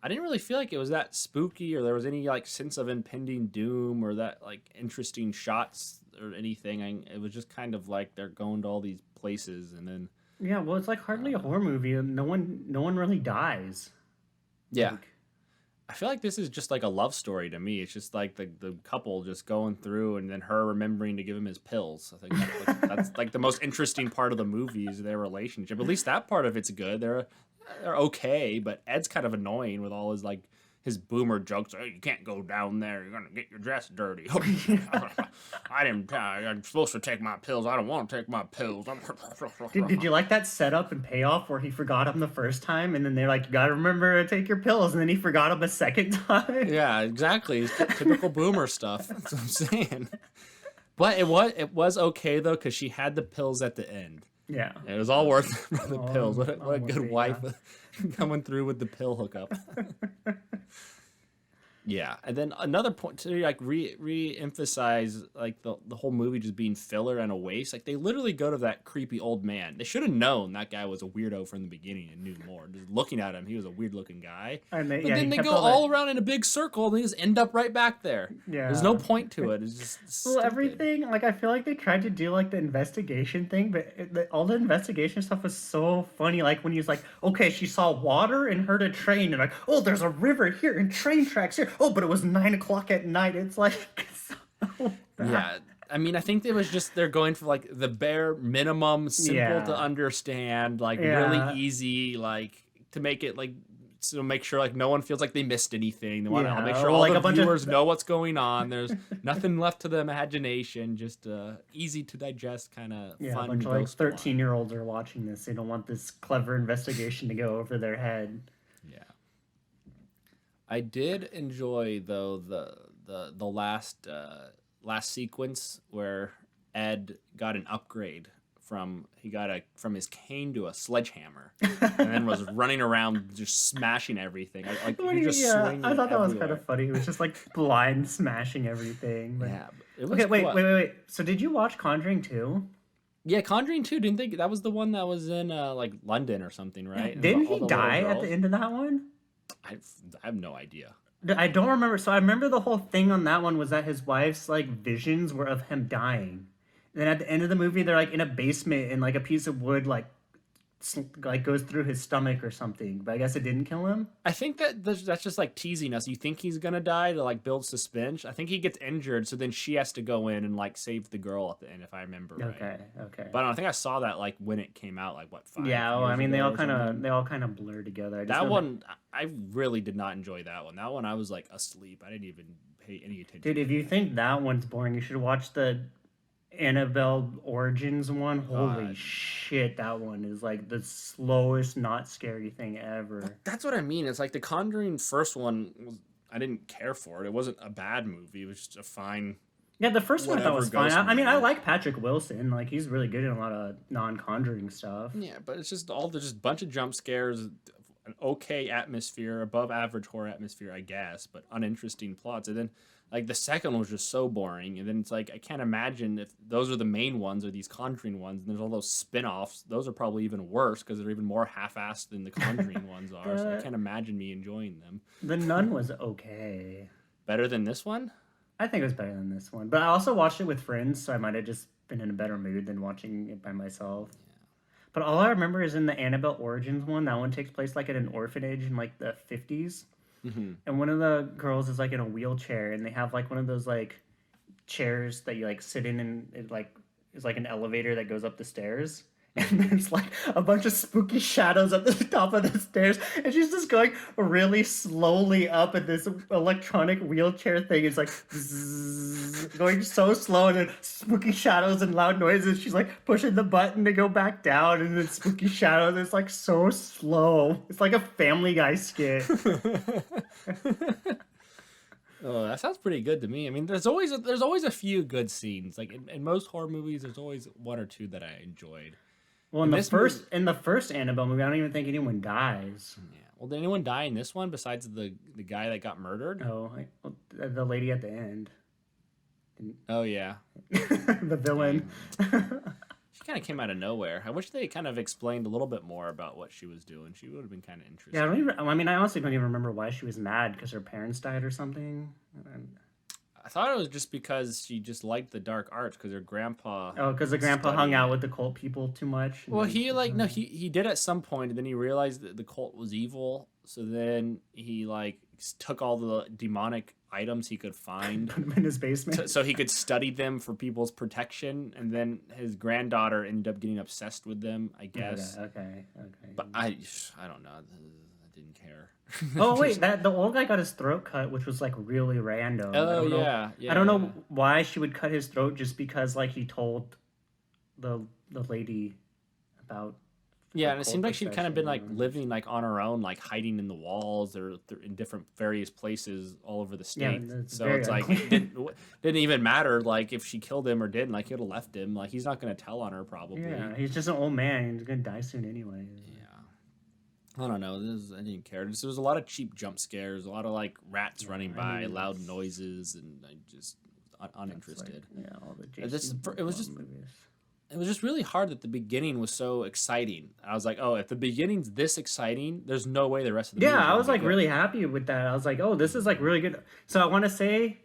I didn't really feel like it was that spooky or there was any like sense of impending doom or that like interesting shots or anything. It was just kind of like they're going to all these places and then Yeah, well, it's like hardly a horror movie, and no one really dies. yeah. Like, I feel like this is just like a love story to me. It's just like the couple just going through and then her remembering to give him his pills. I think that's like the most interesting part of the movie is their relationship. At least that part of it's good. They're okay, but Ed's kind of annoying with all his like his boomer jokes. Oh, you can't go down there. You're gonna get your dress dirty. I'm supposed to take my pills. I don't want to take my pills. did you like that setup and payoff where he forgot him the first time, and then they're like, "You gotta remember to take your pills," and then he forgot him a second time? Yeah, exactly. It's typical boomer stuff. That's what I'm saying. But it was okay though because she had the pills at the end. Yeah. It was all worth it for the pills. What a almost, good yeah. wife coming through with the pill hookup. Yeah, and then another point to like re-emphasize like the whole movie just being filler and a waste. Like they literally go to that creepy old man. They should have known that guy was a weirdo from the beginning and knew more. Just looking at him, he was a weird looking guy. And But he then they kept go all all that- around in a big circle and they just end up right back there. Yeah. There's no point to it. It's just Well, stupid. everything, like, I feel like they tried to do, like, the investigation thing, but all the investigation stuff was so funny. Like, when he was like, okay, she saw water and heard a train, and like, oh, there's a river here and train tracks here. Oh, but it was 9 o'clock at night. It's like, so bad. Yeah, I mean, I think it was just they're going for like the bare minimum, simple Yeah. to understand, like Yeah. really easy, like to make it like so make sure like no one feels like they missed anything. They want to Yeah, make sure well, all like the a bunch of- viewers know what's going on. There's nothing left to the imagination, just easy to digest kind of Yeah, fun. a bunch of, like, ghost plot. 13-year-olds are watching this. They don't want this clever investigation to go over their head. Yeah, I did enjoy though the last sequence where Ed got an upgrade from from his cane to a sledgehammer, and then was running around just smashing everything. Like What do he you- just yeah, swinging I thought that was everywhere. kind of funny. He was just, like, blind smashing everything. But... Yeah, it was Okay, wait, cool. wait. So did you watch Conjuring 2? Yeah, Conjuring 2, didn't think that was the one that was in like London or something, right? And Didn't all he the little die at the girls? end of that one? I have no idea. I don't remember. So I remember the whole thing on that one was that his wife's like visions were of him dying. And then at the end of the movie, they're like in a basement and like a piece of wood like like goes through his stomach or something. But I guess it didn't kill him. I think that's just like teasing us. You think he's gonna die to like build suspense. I think he gets injured, so then she has to go in and like save the girl at the end, if I remember right. Okay. But I don't know, I think I saw that like when it came out, like what 5 Yeah, well, I years mean ago or something? they all kind of blur together. I just That know one, I really did not enjoy that one. That one, I was like asleep. I didn't even pay any attention. dude, if you think that one's boring, you should watch the Annabelle Origins one. Holy shit, that one is like the slowest, not scary thing ever. That's what I mean. It's like the Conjuring first one was, I didn't care for it. It wasn't a bad movie. It was just a fine. Yeah, the first one I thought was Whatever fine. ghost I mean, I movie. like Patrick Wilson. Like, he's really good in a lot of non-Conjuring stuff. Yeah, but it's just all there's just a bunch of jump scares, an okay atmosphere, above average horror atmosphere, I guess, but uninteresting plots. And then like the second one was just so boring. And then it's like I can't imagine if those are the main ones or these Conjuring ones, and there's all those spin-offs. Those are probably even worse because they're even more half-assed than the Conjuring ones are. So I can't imagine me enjoying them. The Nun was okay. Better than this one? I think it was better than this one. But I also watched it with friends, so I might have just been in a better mood than watching it by myself. But all I remember is in the Annabelle Origins one, that one takes place like at an orphanage in like the 50s. Mm-hmm. And one of the girls is like in a wheelchair, and they have like one of those like chairs that you like sit in, and it like is like an elevator that goes up the stairs. And there's like a bunch of spooky shadows at the top of the stairs, and she's just going really slowly up in this electronic wheelchair thing. It's like zzz, going so slow, and then spooky shadows and loud noises. She's like pushing the button to go back down, and then spooky shadows. It's like so slow. It's like a Family Guy skit. Oh, that sounds pretty good to me. I mean, there's always a few good scenes. Like in most horror movies, there's always one or two that I enjoyed. Well, in the first Annabelle movie, I don't even think anyone dies. Yeah. Well, did anyone die in this one besides the guy that got murdered? Oh, the lady at the end, Oh yeah. the villain. She kind of came out of nowhere. I wish they kind of explained a little bit more about what she was doing. She would have been kind of interesting. Yeah, I honestly don't even remember why she was mad, because her parents died or something. I thought it was just because she just liked the dark arts because her grandpa. Oh, because the grandpa hung out with the cult people too much. Well, he did at some point, and then he realized that the cult was evil. So then he like took all the demonic items he could find, put him in his basement, so he could study them for people's protection. And then his granddaughter ended up getting obsessed with them, I guess. Okay. But I don't know. I didn't care. Oh wait, the old guy got his throat cut, which was like really random. Oh yeah. I don't know why she would cut his throat, just because like he told the lady about. Yeah, and it seemed like she'd kind of been like living like on her own, like hiding in the walls or in different various places all over the state. Yeah, so it's like didn't even matter like if she killed him or didn't. Like he would have left him. Like he's not gonna tell on her probably. Yeah, he's just an old man. He's gonna die soon anyway. Yeah. I don't know. I didn't care. There was a lot of cheap jump scares, a lot of like rats running by, loud noises, and I just uninterested. Like, all the Jason movies. It was just really hard that the beginning was so exciting. I was like, oh, if the beginning's this exciting, there's no way the rest of the movie. Yeah, I was like really happy with that. I was like, oh, this is like really good. So I want to say,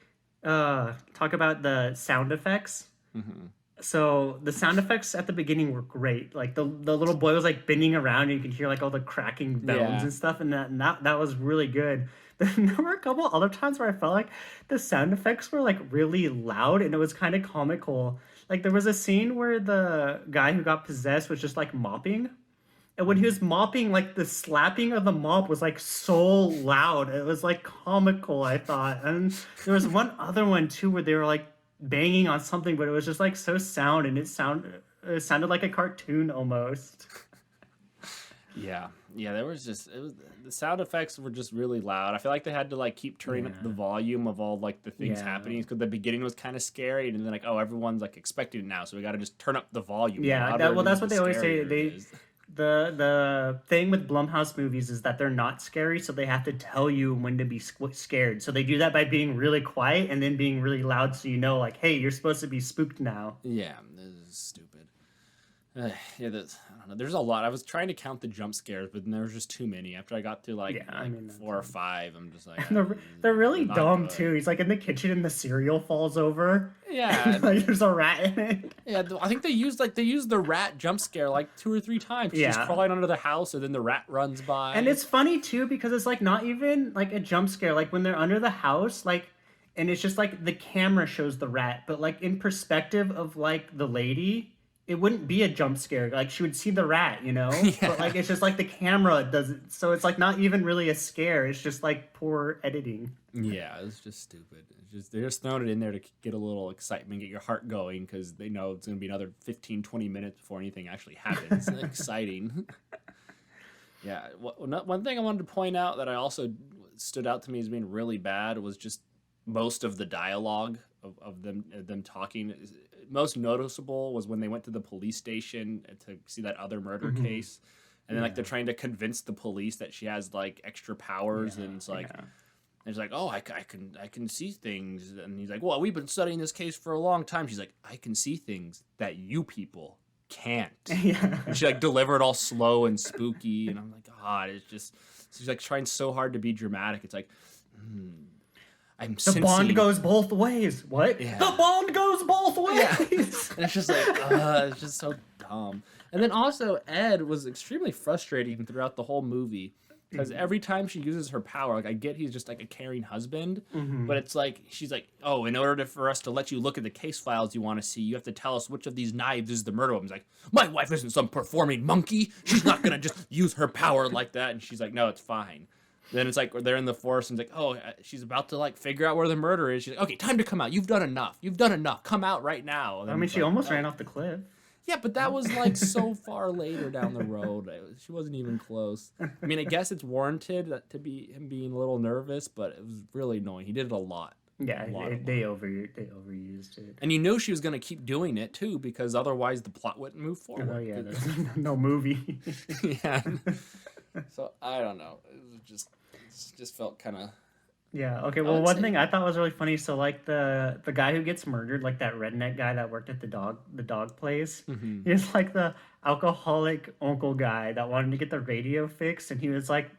talk about the sound effects. Mm-hmm. So the sound effects at the beginning were great. Like the little boy was like bending around, and you could hear like all the cracking bones and stuff, and that was really good. There were a couple other times where I felt like the sound effects were like really loud, and it was kind of comical. Like there was a scene where the guy who got possessed was just like mopping, and when he was mopping, like the slapping of the mop was like so loud. It was like comical, I thought. And there was one other one too where they were like banging on something, but it was just like so sound, and it sounded like a cartoon almost. Yeah, there was the sound effects were just really loud. I feel like they had to like keep turning up the volume of all like the things happening, because the beginning was kind of scary, and then like, oh, everyone's like expecting it now, so we got to just turn up the volume. Yeah, that's what they always say. The thing with Blumhouse movies is that they're not scary, so they have to tell you when to be scared. So they do that by being really quiet and then being really loud, so you know, like, hey, you're supposed to be spooked now. Yeah, this is stupid. Yeah, I don't know. There's a lot. I was trying to count the jump scares, but then there was just too many. After I got to Yeah, I mean, 4 or 5, I'm just like, and they're they're really not dumb good. too. He's like in the kitchen and the cereal falls over. Yeah, And, like there's a rat in it. yeah. I think they used the rat jump scare like 2 or 3 times. She's Yeah. crawling under the house, and then the rat runs by. And it's funny too because it's like not even like a jump scare. Like when they're under the house, like, and it's just like the camera shows the rat, but like in perspective of like the lady, it wouldn't be a jump scare. Like she would see the rat, you know. But like it's just like the camera does it, so it's like not even really a scare. It's just like poor editing. Yeah, it's just stupid. It's just they're just throwing it in there to get a little excitement, get your heart going, because they know it's going to be another 15, 20 minutes before anything actually happens. It's exciting. Yeah, one thing I wanted to point out that I also stood out to me as being really bad was just most of the dialogue of them talking. Most noticeable was when they went to the police station to see that other murder case, and then like they're trying to convince the police that she has like extra powers, and it's like. And she's like, oh, I can see things. And he's like, well, we've been studying this case for a long time. She's like, I can see things that you people can't. Yeah. And she like delivered all slow and spooky. And I'm like, God, it's just, she's like trying so hard to be dramatic. It's like, I'm The bond goes both ways. What? Yeah. The bond goes both ways. And it's just like, it's just so dumb. And then also Ed was extremely frustrating throughout the whole movie. Because every time she uses her power, like I get he's just like a caring husband, but it's like she's like, oh, in order for us to let you look at the case files you want to see, you have to tell us which of these knives is the murder weapon. He's like, my wife isn't some performing monkey. She's not gonna just use her power like that. And she's like, no, it's fine. Then it's like they're in the forest and it's like, oh, she's about to like figure out where the murder is. She's like, okay, time to come out. You've done enough. You've done enough. Come out right now. I mean, she almost ran off the cliff. Yeah, but that was like so far later down the road. She wasn't even close. I mean, I guess it's warranted to be him being a little nervous, but it was really annoying. He did it a lot. Yeah, they overused it. And you knew she was going to keep doing it too, because otherwise the plot wouldn't move forward. Oh yeah, there's no movie. Yeah. So I don't know. It just felt kind of. Yeah. Okay. Well, one thing I thought was really funny. So, like the guy who gets murdered, like that redneck guy that worked at the dog place, he's like the alcoholic uncle guy that wanted to get the radio fixed, and he's like,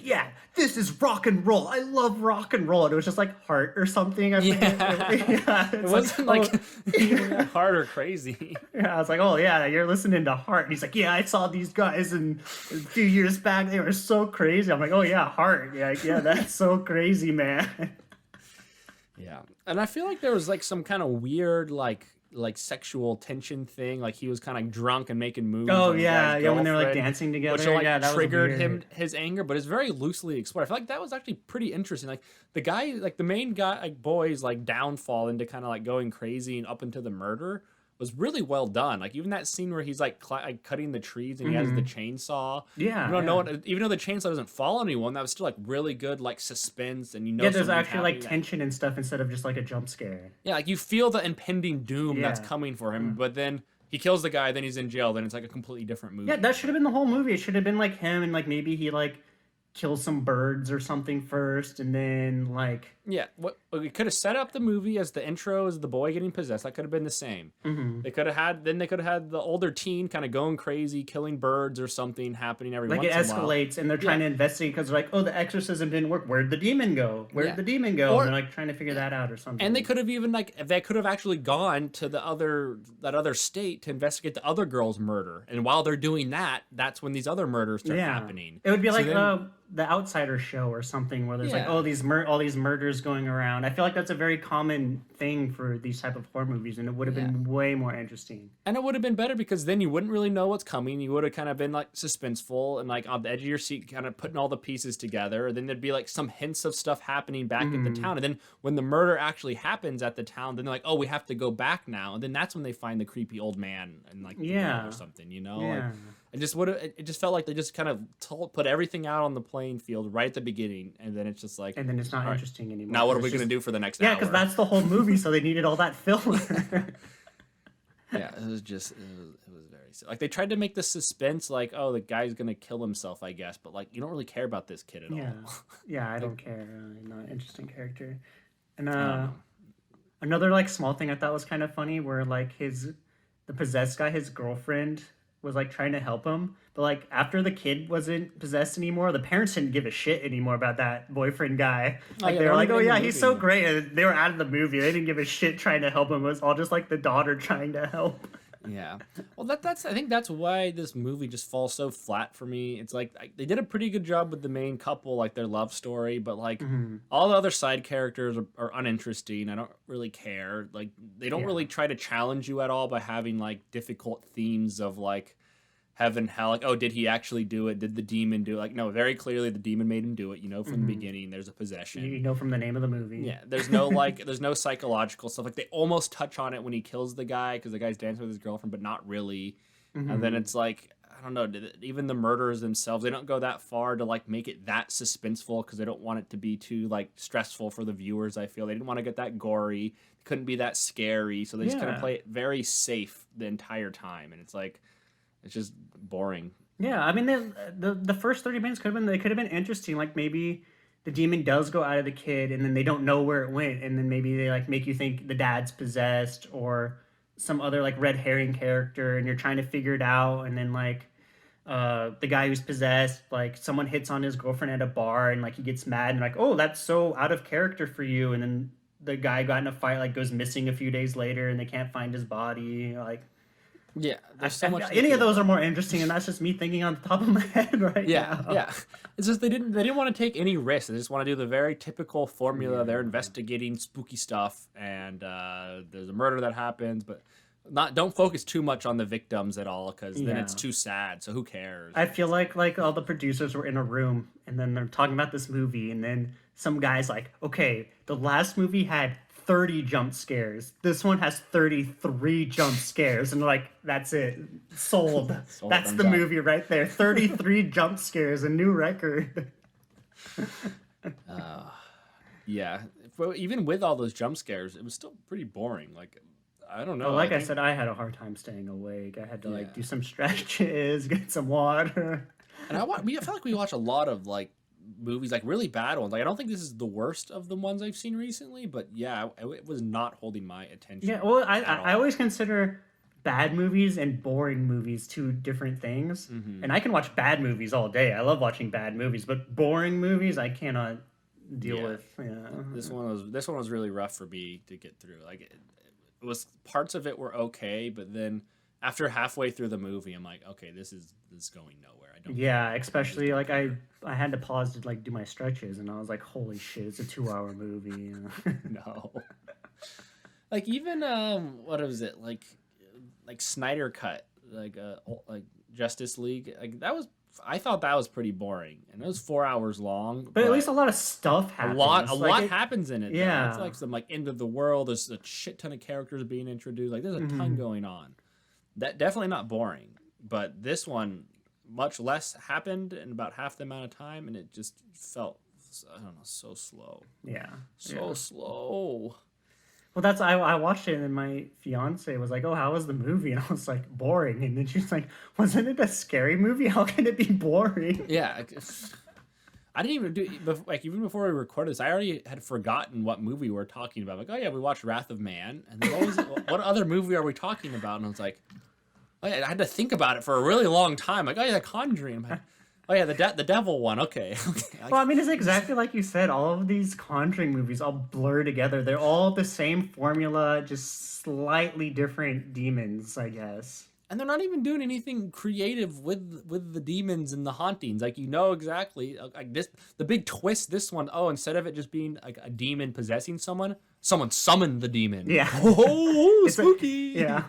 yeah, this is rock and roll. I love rock and roll. And it was just like Heart or something. I Yeah. It wasn't like even hard or crazy. Yeah, I was like, oh yeah, you're listening to Heart. And he's like, yeah, I saw these guys a few years back. They were so crazy. I'm like, oh yeah, Heart. Yeah, that's so crazy, man. Yeah, and I feel like there was like some kind of weird like sexual tension thing. Like he was kind of drunk and making moves. Oh on the yeah, guy's when they were like girlfriend, dancing together. which like that triggered was his anger. But it's very loosely explored. I feel like that was actually pretty interesting. Like the guy, like the main guy, like boy's like downfall into kind of like going crazy and up into the murder was really well done. Like even that scene where he's like, cutting the trees and he has the chainsaw. Yeah, you don't know what, even though the chainsaw doesn't fall on anyone, that was still like really good like suspense, and Yeah, there's actually like happening. tension and stuff instead of just like a jump scare. Yeah, like you feel the impending doom that's Yeah. coming for him, but then he kills the guy, then he's in jail, then it's like a completely different movie. Yeah, that should have been the whole movie. It should have been like him and like maybe he like kills some birds or something first, and then like Yeah, we could have set up the movie as the intro as the boy getting possessed. That could have been the same. They could have had the older teen kind of going crazy, killing birds or something happening every like once it in a while. escalates and they're trying to investigate because they're like, oh, the exorcism didn't work. Where'd the demon go? Where'd the demon go? Or- and they're like trying to figure that out or something. And they could have even they could have actually gone to that other state to investigate the other girl's murder. And while they're doing that, that's when these other murders start happening. It would be So like then- the Outsider show or something where there's like, Yeah. oh, all these murders going around. I feel like that's a very common thing for these type of horror movies, and it would have been way more interesting. And it would have been better because then you wouldn't really know what's coming. You would have kind of been like suspenseful and like on the edge of your seat, kind of putting all the pieces together. And then there'd be like some hints of stuff happening back at the town. And then when the murder actually happens at the town, then they're like, oh, we have to go back now. And then that's when they find the creepy old man and like the girl or something, you know? Yeah. Like, it just felt like they just kind of put everything out on the playing field right at the beginning, and then it's just like, And then it's not interesting anymore. now what are It's we just- going to do for the next Yeah, hour? because that's the whole movie, so they needed all that filler. Yeah, it was very silly. Like they tried to make the suspense like, oh, the guy's gonna kill himself, I guess, but like you don't really care about this kid at Yeah, all. yeah, I don't care. Not an interesting character. And another like small thing I thought was kind of funny, where like the possessed guy, his girlfriend was like trying to help him, but like after the kid wasn't possessed anymore, the parents didn't give a shit anymore about that boyfriend guy. Oh Like yeah, they they're were not like, even "Oh in the yeah, movie he's so anymore. great," and they were out of the movie. They didn't give a shit trying to help him. It was all just like the daughter trying to help. Yeah. Well, that's I think that's why this movie just falls so flat for me. It's like they did a pretty good job with the main couple, like their love story, but like all the other side characters are uninteresting. I don't really care. Like they don't Yeah. really try to challenge you at all by having like difficult themes of like heaven, hell. Like, oh, did he actually do it? Did the demon do it? Like, no, very clearly the demon made him do it. You know from the beginning. There's a possession. You know from the name of the movie. Yeah, there's no psychological stuff. Like they almost touch on it when he kills the guy because the guy's dancing with his girlfriend, but not really. And then it's like I don't know. Even the murderers themselves, they don't go that far to like make it that suspenseful because they don't want it to be too like stressful for the viewers. I feel they didn't want to get that gory. It couldn't be that scary, so they just kind of Yeah. play it very safe the entire time, and it's like it's just boring. Yeah, I mean the first 30 minutes could have been interesting. Like maybe the demon does go out of the kid, and then they don't know where it went, and then maybe they like make you think the dad's possessed or some other like red herring character, and you're trying to figure it out, and then like the guy who's possessed, like someone hits on his girlfriend at a bar, and like he gets mad and like, oh, that's so out of character for you, and then the guy got in a fight, like goes missing a few days later, and they can't find his body, like. Yeah, there's so much. Any of those are more interesting, and that's just me thinking on the top of my head right Yeah, now. yeah. It's just they didn't want to take any risks. They just want to do the very typical formula. They're investigating spooky stuff, and there's a murder that happens, but don't focus too much on the victims at all because then it's Yeah. too sad. So who cares? I feel like all the producers were in a room, and then they're talking about this movie, and then some guy's like, okay, the last movie had 30 jump scares. This one has 33 jump scares. And they're like, that's it. Sold. Sold, That's I'm the done. movie right there. 33 jump scares, a new record. Yeah, but even with all those jump scares, it was still pretty boring. Like I don't know. Well, like I think- said, I had a hard time staying awake. I had to Yeah. like do some stretches, get some water. And I feel like we watch a lot of like movies, like really bad ones. Like I don't think this is the worst of the ones I've seen recently, but yeah, it was not holding my attention. Yeah, well, I at I all. always consider bad movies and boring movies two different things. And I can watch bad movies all day. I love watching bad movies, but boring movies I cannot deal Yeah. with. Yeah. This one was really rough for me to get through. Like it was parts of it were okay, but then after halfway through the movie, I'm like, okay, this is going nowhere. I don't. Yeah, especially like I had to pause to like do my stretches, and I was like, holy shit, it's a 2-hour movie. No. Like even what was it like Snyder Cut like Justice League like that was I thought that was pretty boring and it was 4 hours long. But at least a lot of stuff a happens. lot Like, lot it- happens in it. Though. Yeah. It's like some like end of the world. There's a shit ton of characters being introduced. Like there's a ton going on. That definitely not boring. But this one, much less happened in about half the amount of time, and it just felt I don't know so slow. Yeah. So slow. Well, that's I watched it, and my fiance was like, "Oh, how was the movie?" And I was like, "Boring." And then she's like, "Wasn't it a scary movie? How can it be boring?" Yeah. I didn't even do like even before we recorded this. I already had forgotten what movie we were talking about. Like, oh yeah, we watched Wrath of Man, and then what was it? What other movie are we talking about? And I was like, oh yeah, I had to think about it for a really long time. Like, oh yeah, Conjuring. I'm like, oh yeah, the devil one. Okay. Okay. Well, I mean, it's exactly like you said. All of these Conjuring movies all blur together. They're all the same formula, just slightly different demons, I guess. And they're not even doing anything creative with the demons and the hauntings. Like you know exactly like this the big twist this one, oh, instead of it just being like a demon possessing someone summoned the demon. Yeah. Oh, It's a- spooky. Yeah.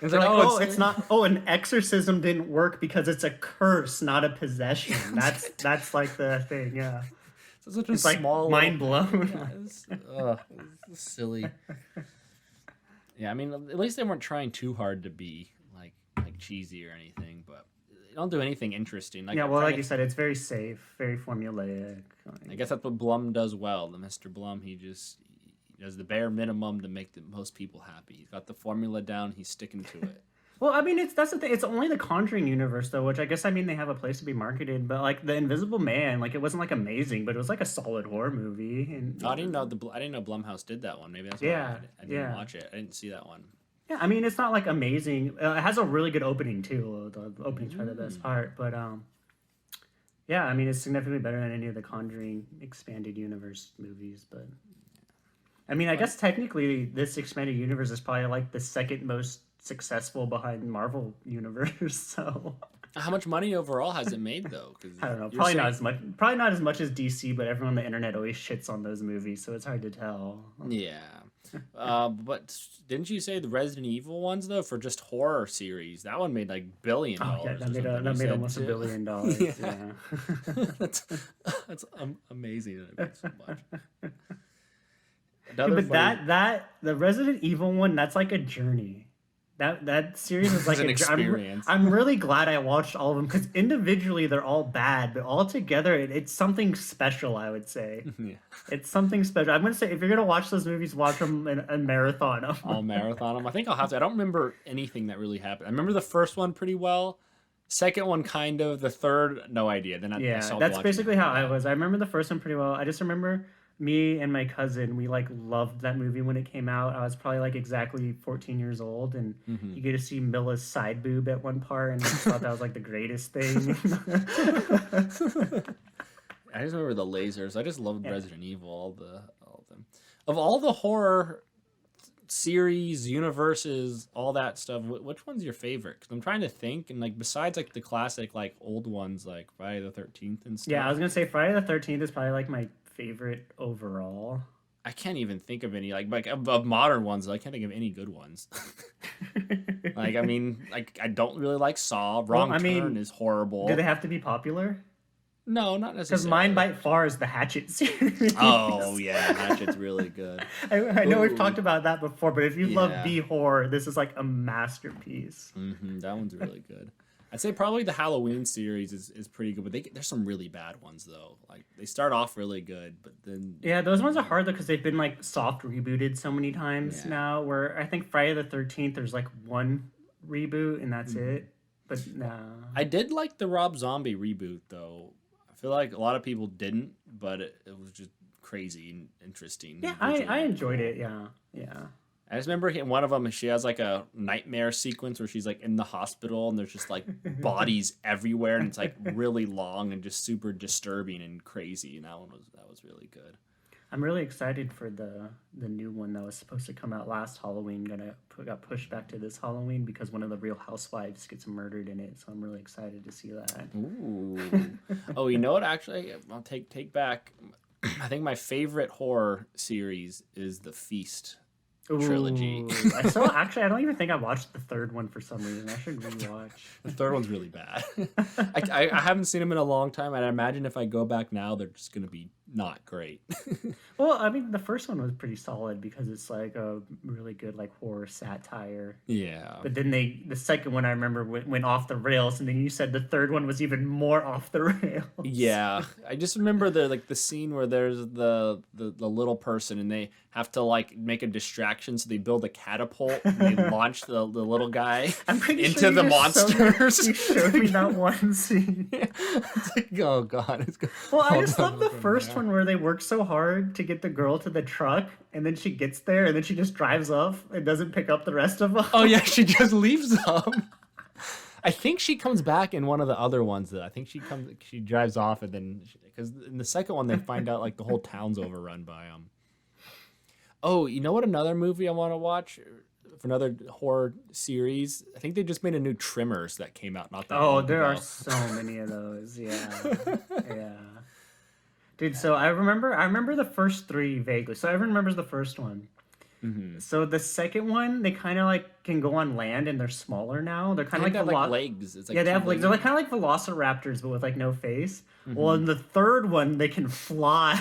It's They're like, like, oh, oh, it's not. Oh, an exorcism didn't work because it's a curse, not a possession. That's like the thing. Yeah. It's such a It's like small mind blown. it's silly. Yeah, I mean, at least they weren't trying too hard to be like cheesy or anything, but they don't do anything interesting. Like, Yeah. I'm Well, trying like to- you said, it's very safe, very formulaic. I guess that's what Blum does well. The Mr. Blum, he does the bare minimum to make the most people happy. He's got the formula down. He's sticking to it. Well, I mean, that's the thing. It's only the Conjuring universe, though, which I guess they have a place to be marketed. But like the Invisible Man, like it wasn't like amazing, but it was like a solid horror movie. And I didn't know Blumhouse did that one. Maybe that's why Yeah, I didn't yeah. watch it. I didn't see that one. Yeah, I mean, it's not like amazing. It has a really good opening too. The opening's probably the best part, but yeah, I mean, it's significantly better than any of the Conjuring expanded universe movies. But I mean, I guess technically this expanded universe is probably like the second most successful behind Marvel universe. So How much money overall has it made though? Because I don't know, probably not as much. Probably not as much as DC, but everyone on the internet always shits on those movies, so it's hard to tell. Yeah. But didn't you say the Resident Evil ones though for just horror series? That one made like $1 billion. Oh yeah, that made almost $1 billion. Yeah. That's amazing. That it made so much. Dude, but the Resident Evil one, that's like a journey. That series is like an experience. I'm really glad I watched all of them because individually they're all bad, but all together it's something special. I would say, Yeah. It's something special. I'm gonna say if you're gonna watch those movies, watch them in a marathon. I'll marathon them. I think I'll have to. I don't remember anything that really happened. I remember the first one pretty well. Second one, kind of. The third, no idea. Then I stopped that's watching basically it. how I was. I remember the first one pretty well. I just remember me and my cousin, we like loved that movie when it came out. I was probably like exactly 14 years old, and you get to see Milla's side boob at one part, and I just thought that was like the greatest thing. I just remember the lasers. I just loved Resident Evil. All of them. Of all the horror series, universes, all that stuff, which one's your favorite? Because I'm trying to think, and like besides like the classic like old ones like Friday the 13th and stuff. Yeah, I was gonna say Friday the 13th is probably like my favorite overall. I can't even think of any like of modern ones. I can't think of any good ones. Like I mean, like I don't really like Saw. Wrong Turn is horrible. Do they have to be popular? No, not necessarily. Because mine by far is the Hatchet series. Oh yeah, Hatchet's really good. I know we've talked about that before, but if you love B horror, this is like a masterpiece. That one's really good. I'd say probably the Halloween series is pretty good, but there's some really bad ones though. Like they start off really good, but then those ones are hard though because they've been like soft rebooted so many times now. Where I think Friday the 13th, there's like one reboot and that's it. But no, I did like the Rob Zombie reboot though. I feel like a lot of people didn't, but it was just crazy and interesting. Yeah, I enjoyed it. Yeah. I just remember in one of them, she has like a nightmare sequence where she's like in the hospital and there's just like bodies everywhere and it's like really long and just super disturbing and crazy. And that was really good. I'm really excited for the new one that was supposed to come out last Halloween. Got pushed back to this Halloween because one of the Real Housewives gets murdered in it. So I'm really excited to see that. Ooh. Oh, you know what? Actually, I'll take back. I think my favorite horror series is The Feast trilogy. Actually, I don't even think I watched the third one for some reason. I should rewatch. The third one's really bad. I haven't seen them in a long time, and I imagine if I go back now, they're just going to be not great. Well, I mean, the first one was pretty solid because it's like a really good like horror satire. Yeah. But then the second one I remember went off the rails, and then you said the third one was even more off the rails. Yeah, I just remember the scene where there's the little person and they have to like make a distraction, so they build a catapult and they launch the little guy into the monsters. You showed me that one scene. It's like, oh god. Well, I just love the first one where they work so hard to get the girl to the truck, and then she gets there, and then she just drives off and doesn't pick up the rest of them. Oh yeah, she just leaves them. I think she comes back in one of the other ones. That I think she drives off, and then because in the second one they find out like the whole town's overrun by them. Oh, you know what? Another movie I want to watch for another horror series. I think they just made a new Tremors that came out not that long ago. Oh, there are so many of those. Yeah. Dude, so I remember the first three vaguely. So everyone remembers the first one. Mm-hmm. So the second one, they kind of like can go on land and they're smaller now. They're kind of like legs. It's like they have legs. They're like kind of like velociraptors, but with like no face. Mm-hmm. Well, in the third one, they can fly.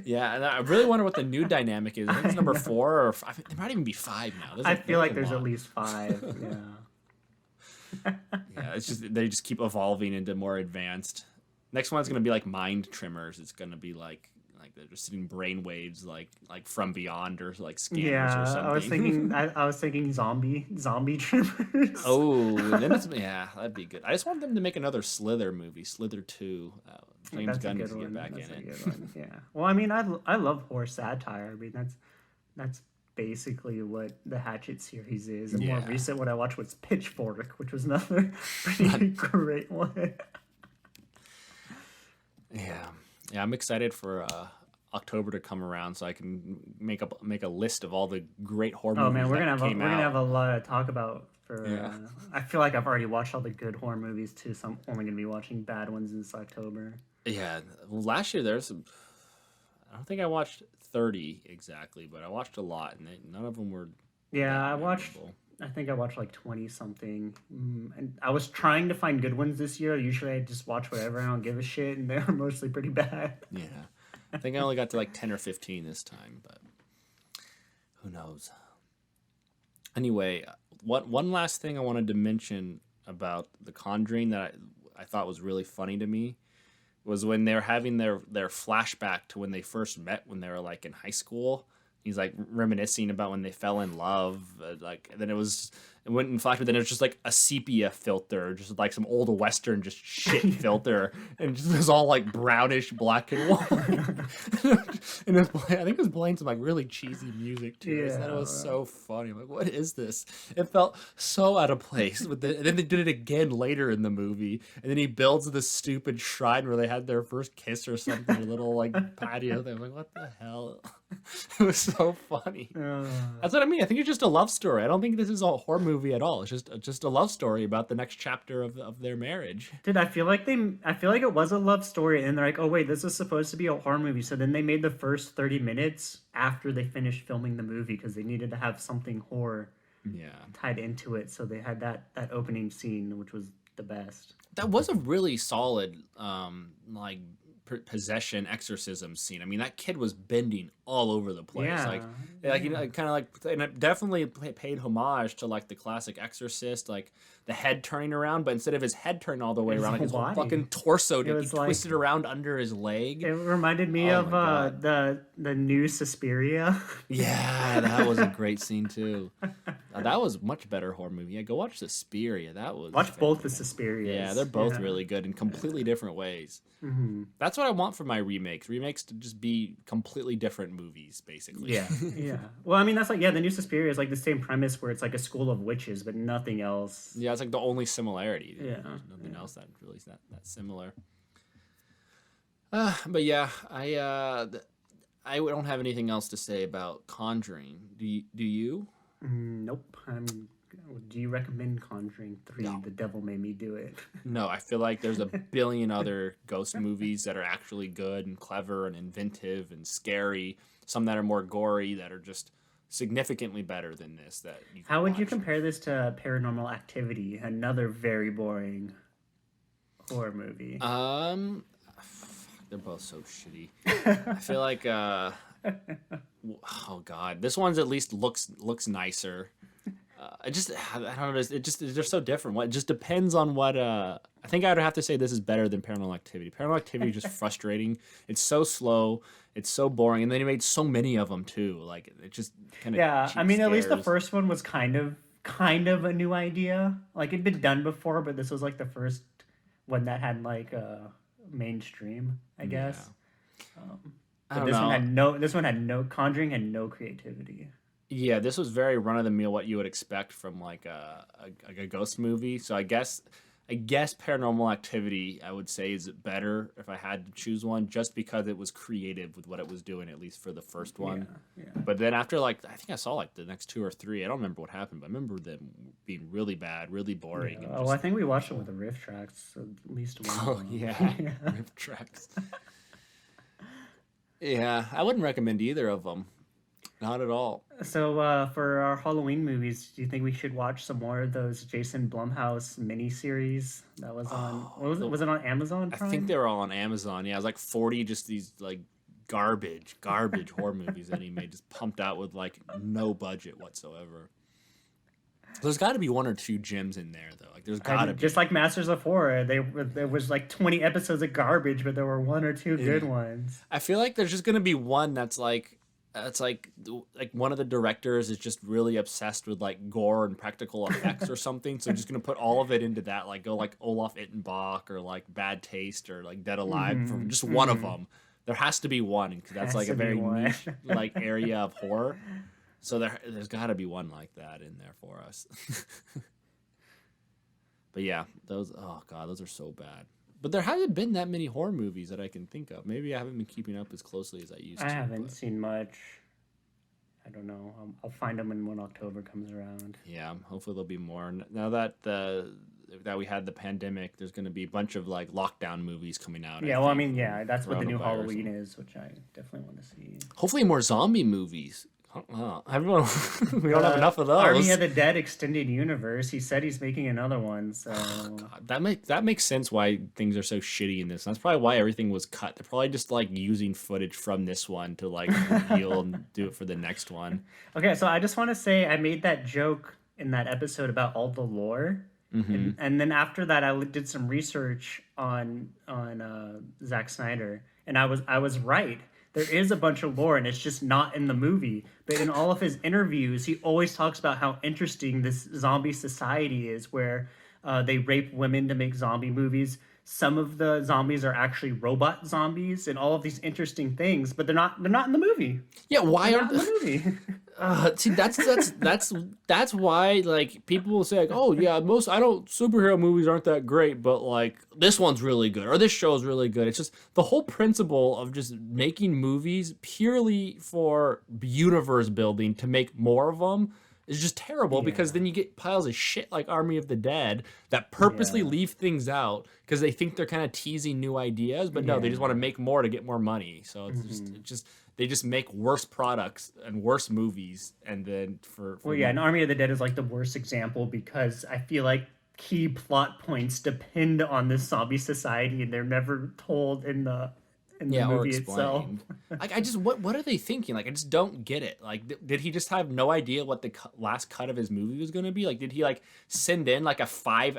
Yeah, and I really wonder what the new dynamic is. I think it's number 4 or 5. There might even be 5 now. I feel like there's at least 5. Yeah. Yeah, it's just they just keep evolving into more advanced. Next one's gonna be like mind tremors. It's gonna be like they're just sending brain waves like from beyond or like scanners or something. I was thinking zombie tremors. Oh, then that'd be good. I just want them to make another Slither movie, Slither 2. James Gunn needs to get back in it. Yeah. Well, I mean, I love horror satire. I mean, that's basically what the Hatchet series is. And more Yeah. recent, what I watched was Pitchfork, which was another pretty great one. Yeah, yeah. I'm excited for October to come around so I can make a list of all the great horror Oh movies man, that came we're gonna have out. a lot to talk about. For Yeah. I feel like I've already watched all the good horror movies too, so I'm only gonna be watching bad ones this October. Yeah, well, last year there's some. I don't think I watched 30 exactly, but I watched a lot, and none of them were Yeah, that I watched. memorable. I think I watched like 20 something, and I was trying to find good ones this year. Usually I just watch whatever. I don't give a shit, and they were mostly pretty bad. Yeah, I think I only got to like 10 or 15 this time, but who knows? Anyway, one last thing I wanted to mention about The Conjuring that I thought was really funny to me was when they were having their flashback to when they first met when they were like in high school. He's like reminiscing about when they fell in love, like and then it went in flashback. Then it was just like a sepia filter, just like some old western, just shit filter, and just was all like brownish, black and white. And I think it was playing some like really cheesy music too. So that Yeah, was so funny. I'm like, what is this? It felt so out of place. And then they did it again later in the movie, and then he builds this stupid shrine where they had their first kiss or something, a little like patio thing. I'm like, what the hell? It was so funny. That's what I mean. I think it's just a love story. I don't think this is a horror movie at all. It's just a love story about the next chapter of their marriage. Dude, I feel like it was a love story, and they're like, oh wait, this is supposed to be a horror movie. So then they made the first 30 minutes after they finished filming the movie because they needed to have something horror Yeah. tied into it. So they had that opening scene, which was the best. That was a really solid like possession exorcism scene. I mean, that kid was bending all over the place. Yeah, Like you know, kind of like, and it definitely paid homage to like the classic Exorcist, like the head turning around, but instead of his head turning all the way His around, like his whole whole fucking body. torso It did was he like- twisted around under his leg. It reminded me Oh of my God. the new Suspiria. Yeah, that was a great scene too. That was much better horror movie. Yeah, go watch Suspiria. That was Watch both the fantastic. Suspirias. Yeah, they're both really good in completely different ways. That's what I want for my remakes. Remakes to just be completely different movies, basically. Yeah, yeah. Well, I mean, that's like, yeah, the new Suspiria is like the same premise where it's like a school of witches, but nothing else. Yeah, it's like the only similarity. Yeah, There's nothing else that really is that similar. But yeah, I don't have anything else to say about Conjuring. Do you? Nope. Do you recommend Conjuring 3? No. The Devil Made Me Do It. No, I feel like there's a billion other ghost movies that are actually good and clever and inventive and scary. Some that are more gory that are just significantly better than this. That you can How would you watch. compare this to Paranormal Activity, another very boring horror movie? They're both so shitty. I feel like oh god, this one's at least looks nicer. I don't know. They're so different. It just depends on what. I think I would have to say this is better than Paranormal Activity. Paranormal Activity is just frustrating. It's so slow. It's so boring, and then he made so many of them too. Like it just kind of. Yeah, I mean, at least the first one was kind of a new idea. Like it'd been done before, but this was like the first one that had like mainstream, I guess. I But don't this know. one had no Conjuring had no creativity. Yeah, this was very run of the mill. What you would expect from like a ghost movie. So I guess Paranormal Activity I would say is better if I had to choose one, just because it was creative with what it was doing, at least for the first one. Yeah. But then after like I think I saw like the next 2 or 3. I don't remember what happened, but I remember them being really bad, really boring. Yeah. And Oh, I think we watched it with the riff tracks, so at least one. Oh of them. yeah, rip tracks. Yeah, I wouldn't recommend either of them. Not at all. So for our Halloween movies, do you think we should watch some more of those Jason Blumhouse miniseries that was on? What was it? Was it on Amazon I Prime? think they were all on Amazon. Yeah, it was like 40 just these like garbage horror movies that he made, just pumped out with like no budget whatsoever. There's got to be 1 or 2 gems in there though. Like there's got to be. Just like Masters of Horror, there was like 20 episodes of garbage, but there were 1 or 2 good ones. I feel like there's just gonna be one that's like one of the directors is just really obsessed with like gore and practical effects or something. So just gonna put all of it into that, like go like Olaf Ittenbach or like Bad Taste or like Dead Alive from just one of them. There has to be one because that's Has like a to be very one. niche like area of horror. So there's got to be one like that in there for us. But yeah, those are so bad. But there haven't been that many horror movies that I can think of. Maybe I haven't been keeping up as closely as I used to. I haven't seen much. I don't know. I'll find them when October comes around. Yeah, hopefully there'll be more. Now that that we had the pandemic, there's going to be a bunch of like lockdown movies coming out. Yeah, well, I mean, yeah, that's what the new Halloween is, which I definitely want to see. Hopefully more zombie movies. Everyone, we don't have enough of those. Army of the Dead extended universe. He said he's making another one. So God, that makes sense why things are so shitty in this. That's probably why everything was cut. They're probably just like using footage from this one to like reveal and do it for the next one. Okay, so I just want to say I made that joke in that episode about all the lore, and then after that I did some research on Zack Snyder, and I was right. There is a bunch of lore, and it's just not in the movie. But in all of his interviews, he always talks about how interesting this zombie society is, where they rape women to make zombie movies. Some of the zombies are actually robot zombies, and all of these interesting things. But they're not in the movie. Yeah, why They're aren't not in the movie? See, that's why like people will say like, oh yeah, superhero movies aren't that great, but like this one's really good or this show's really good. It's just the whole principle of just making movies purely for universe building to make more of them is just terrible because then you get piles of shit like Army of the Dead that purposely leave things out because they think they're kind of teasing new ideas, but no, they just want to make more to get more money. So it's just they just make worse products and worse movies, and then for and Army of the Dead is like the worst example because I feel like key plot points depend on this zombie society, and they're never told in the movie itself. Like I just what are they thinking? Like I just don't get it. Like did he just have no idea what the last cut of his movie was going to be? Like did he like send in like 5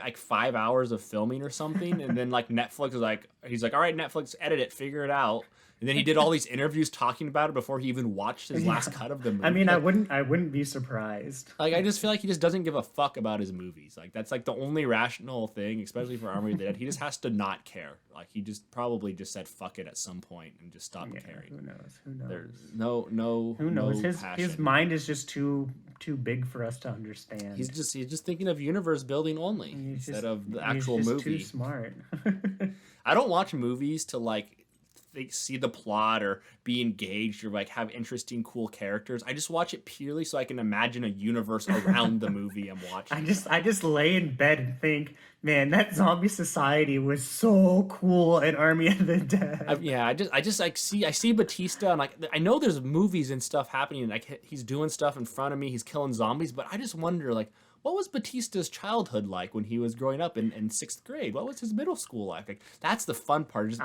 hours of filming or something, and then like Netflix was like he's like all right Netflix edit it, figure it out. And then he did all these interviews talking about it before he even watched his last cut of the movie. I mean, I wouldn't be surprised. Like, I just feel like he just doesn't give a fuck about his movies. Like, that's like the only rational thing, especially for Army of the Dead. He just has to not care. Like, he just probably just said fuck it at some point and just stopped caring. Who knows? There's no. Who knows? No his mind is just too big for us to understand. He's just thinking of universe building only instead of the actual movie. He's too smart. I don't watch movies to like see the plot or be engaged or like have interesting cool characters. I just watch it purely so I can imagine a universe around the movie I'm watching. I just lay in bed and think, man, that zombie society was so cool in Army of the Dead. I see Batista and like I know there's movies and stuff happening, like he's doing stuff in front of me, he's killing zombies, but I just wonder like what was Batista's childhood like when he was growing up in 6th grade? What was his middle school like? Like that's the fun part.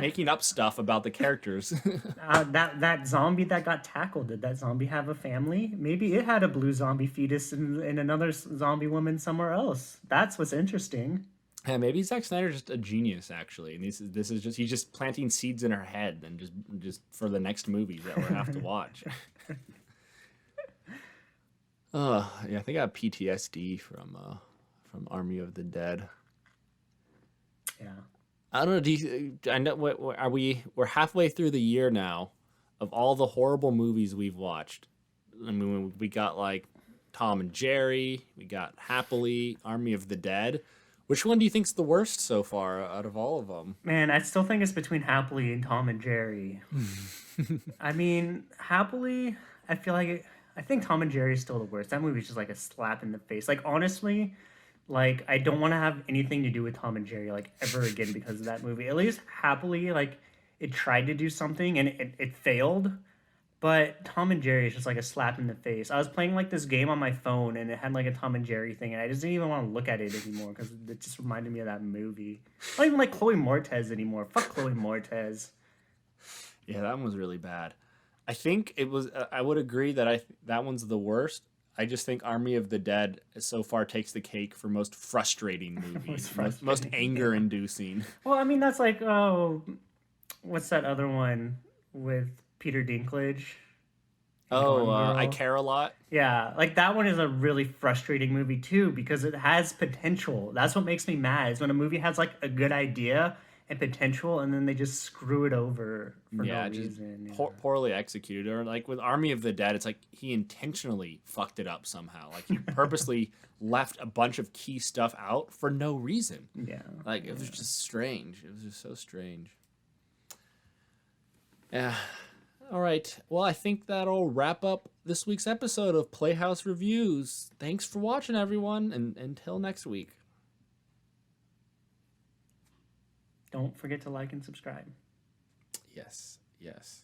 Making up stuff about the characters. That zombie that got tackled, did that zombie have a family? Maybe it had a blue zombie fetus and another zombie woman somewhere else. That's what's interesting. Yeah, maybe Zack Snyder's just a genius, actually, and this is just he's just planting seeds in her head and just for the next movie that we'll have to watch. Yeah, I think I have PTSD from Army of the Dead. Yeah, I don't know. I know. We're halfway through the year now, of all the horrible movies we've watched. I mean, we got like Tom and Jerry, we got Happily, Army of the Dead. Which one do you think's the worst so far out of all of them? Man, I still think it's between Happily and Tom and Jerry. I mean, Happily, I feel like I think Tom and Jerry is still the worst. That movie's just like a slap in the face. Like honestly, like I don't want to have anything to do with Tom and Jerry like ever again because of that movie. At least Happily, like it tried to do something and it failed. But Tom and Jerry is just like a slap in the face. I was playing like this game on my phone and it had like a Tom and Jerry thing and I just didn't even want to look at it anymore because it just reminded me of that movie. I don't even like Chloe Moretz anymore. Fuck Chloe Moretz. Yeah, that one was really bad. I think it was. I would agree that that one's the worst. I just think Army of the Dead so far takes the cake for most frustrating movies, most anger-inducing. Well, I mean that's like what's that other one with Peter Dinklage? I Care a Lot. Yeah, like that one is a really frustrating movie too because it has potential. That's what makes me mad is when a movie has like a good idea and potential, and then they just screw it over for no Yeah, just reason. Yeah. poorly executed. Or like with Army of the Dead, it's like he intentionally fucked it up somehow. Like he purposely left a bunch of key stuff out for no reason. Yeah. Like it was just strange. It was just so strange. Yeah. All right. Well, I think that'll wrap up this week's episode of Playhouse Reviews. Thanks for watching, everyone, and until next week. Don't forget to like and subscribe. Yes. Yes.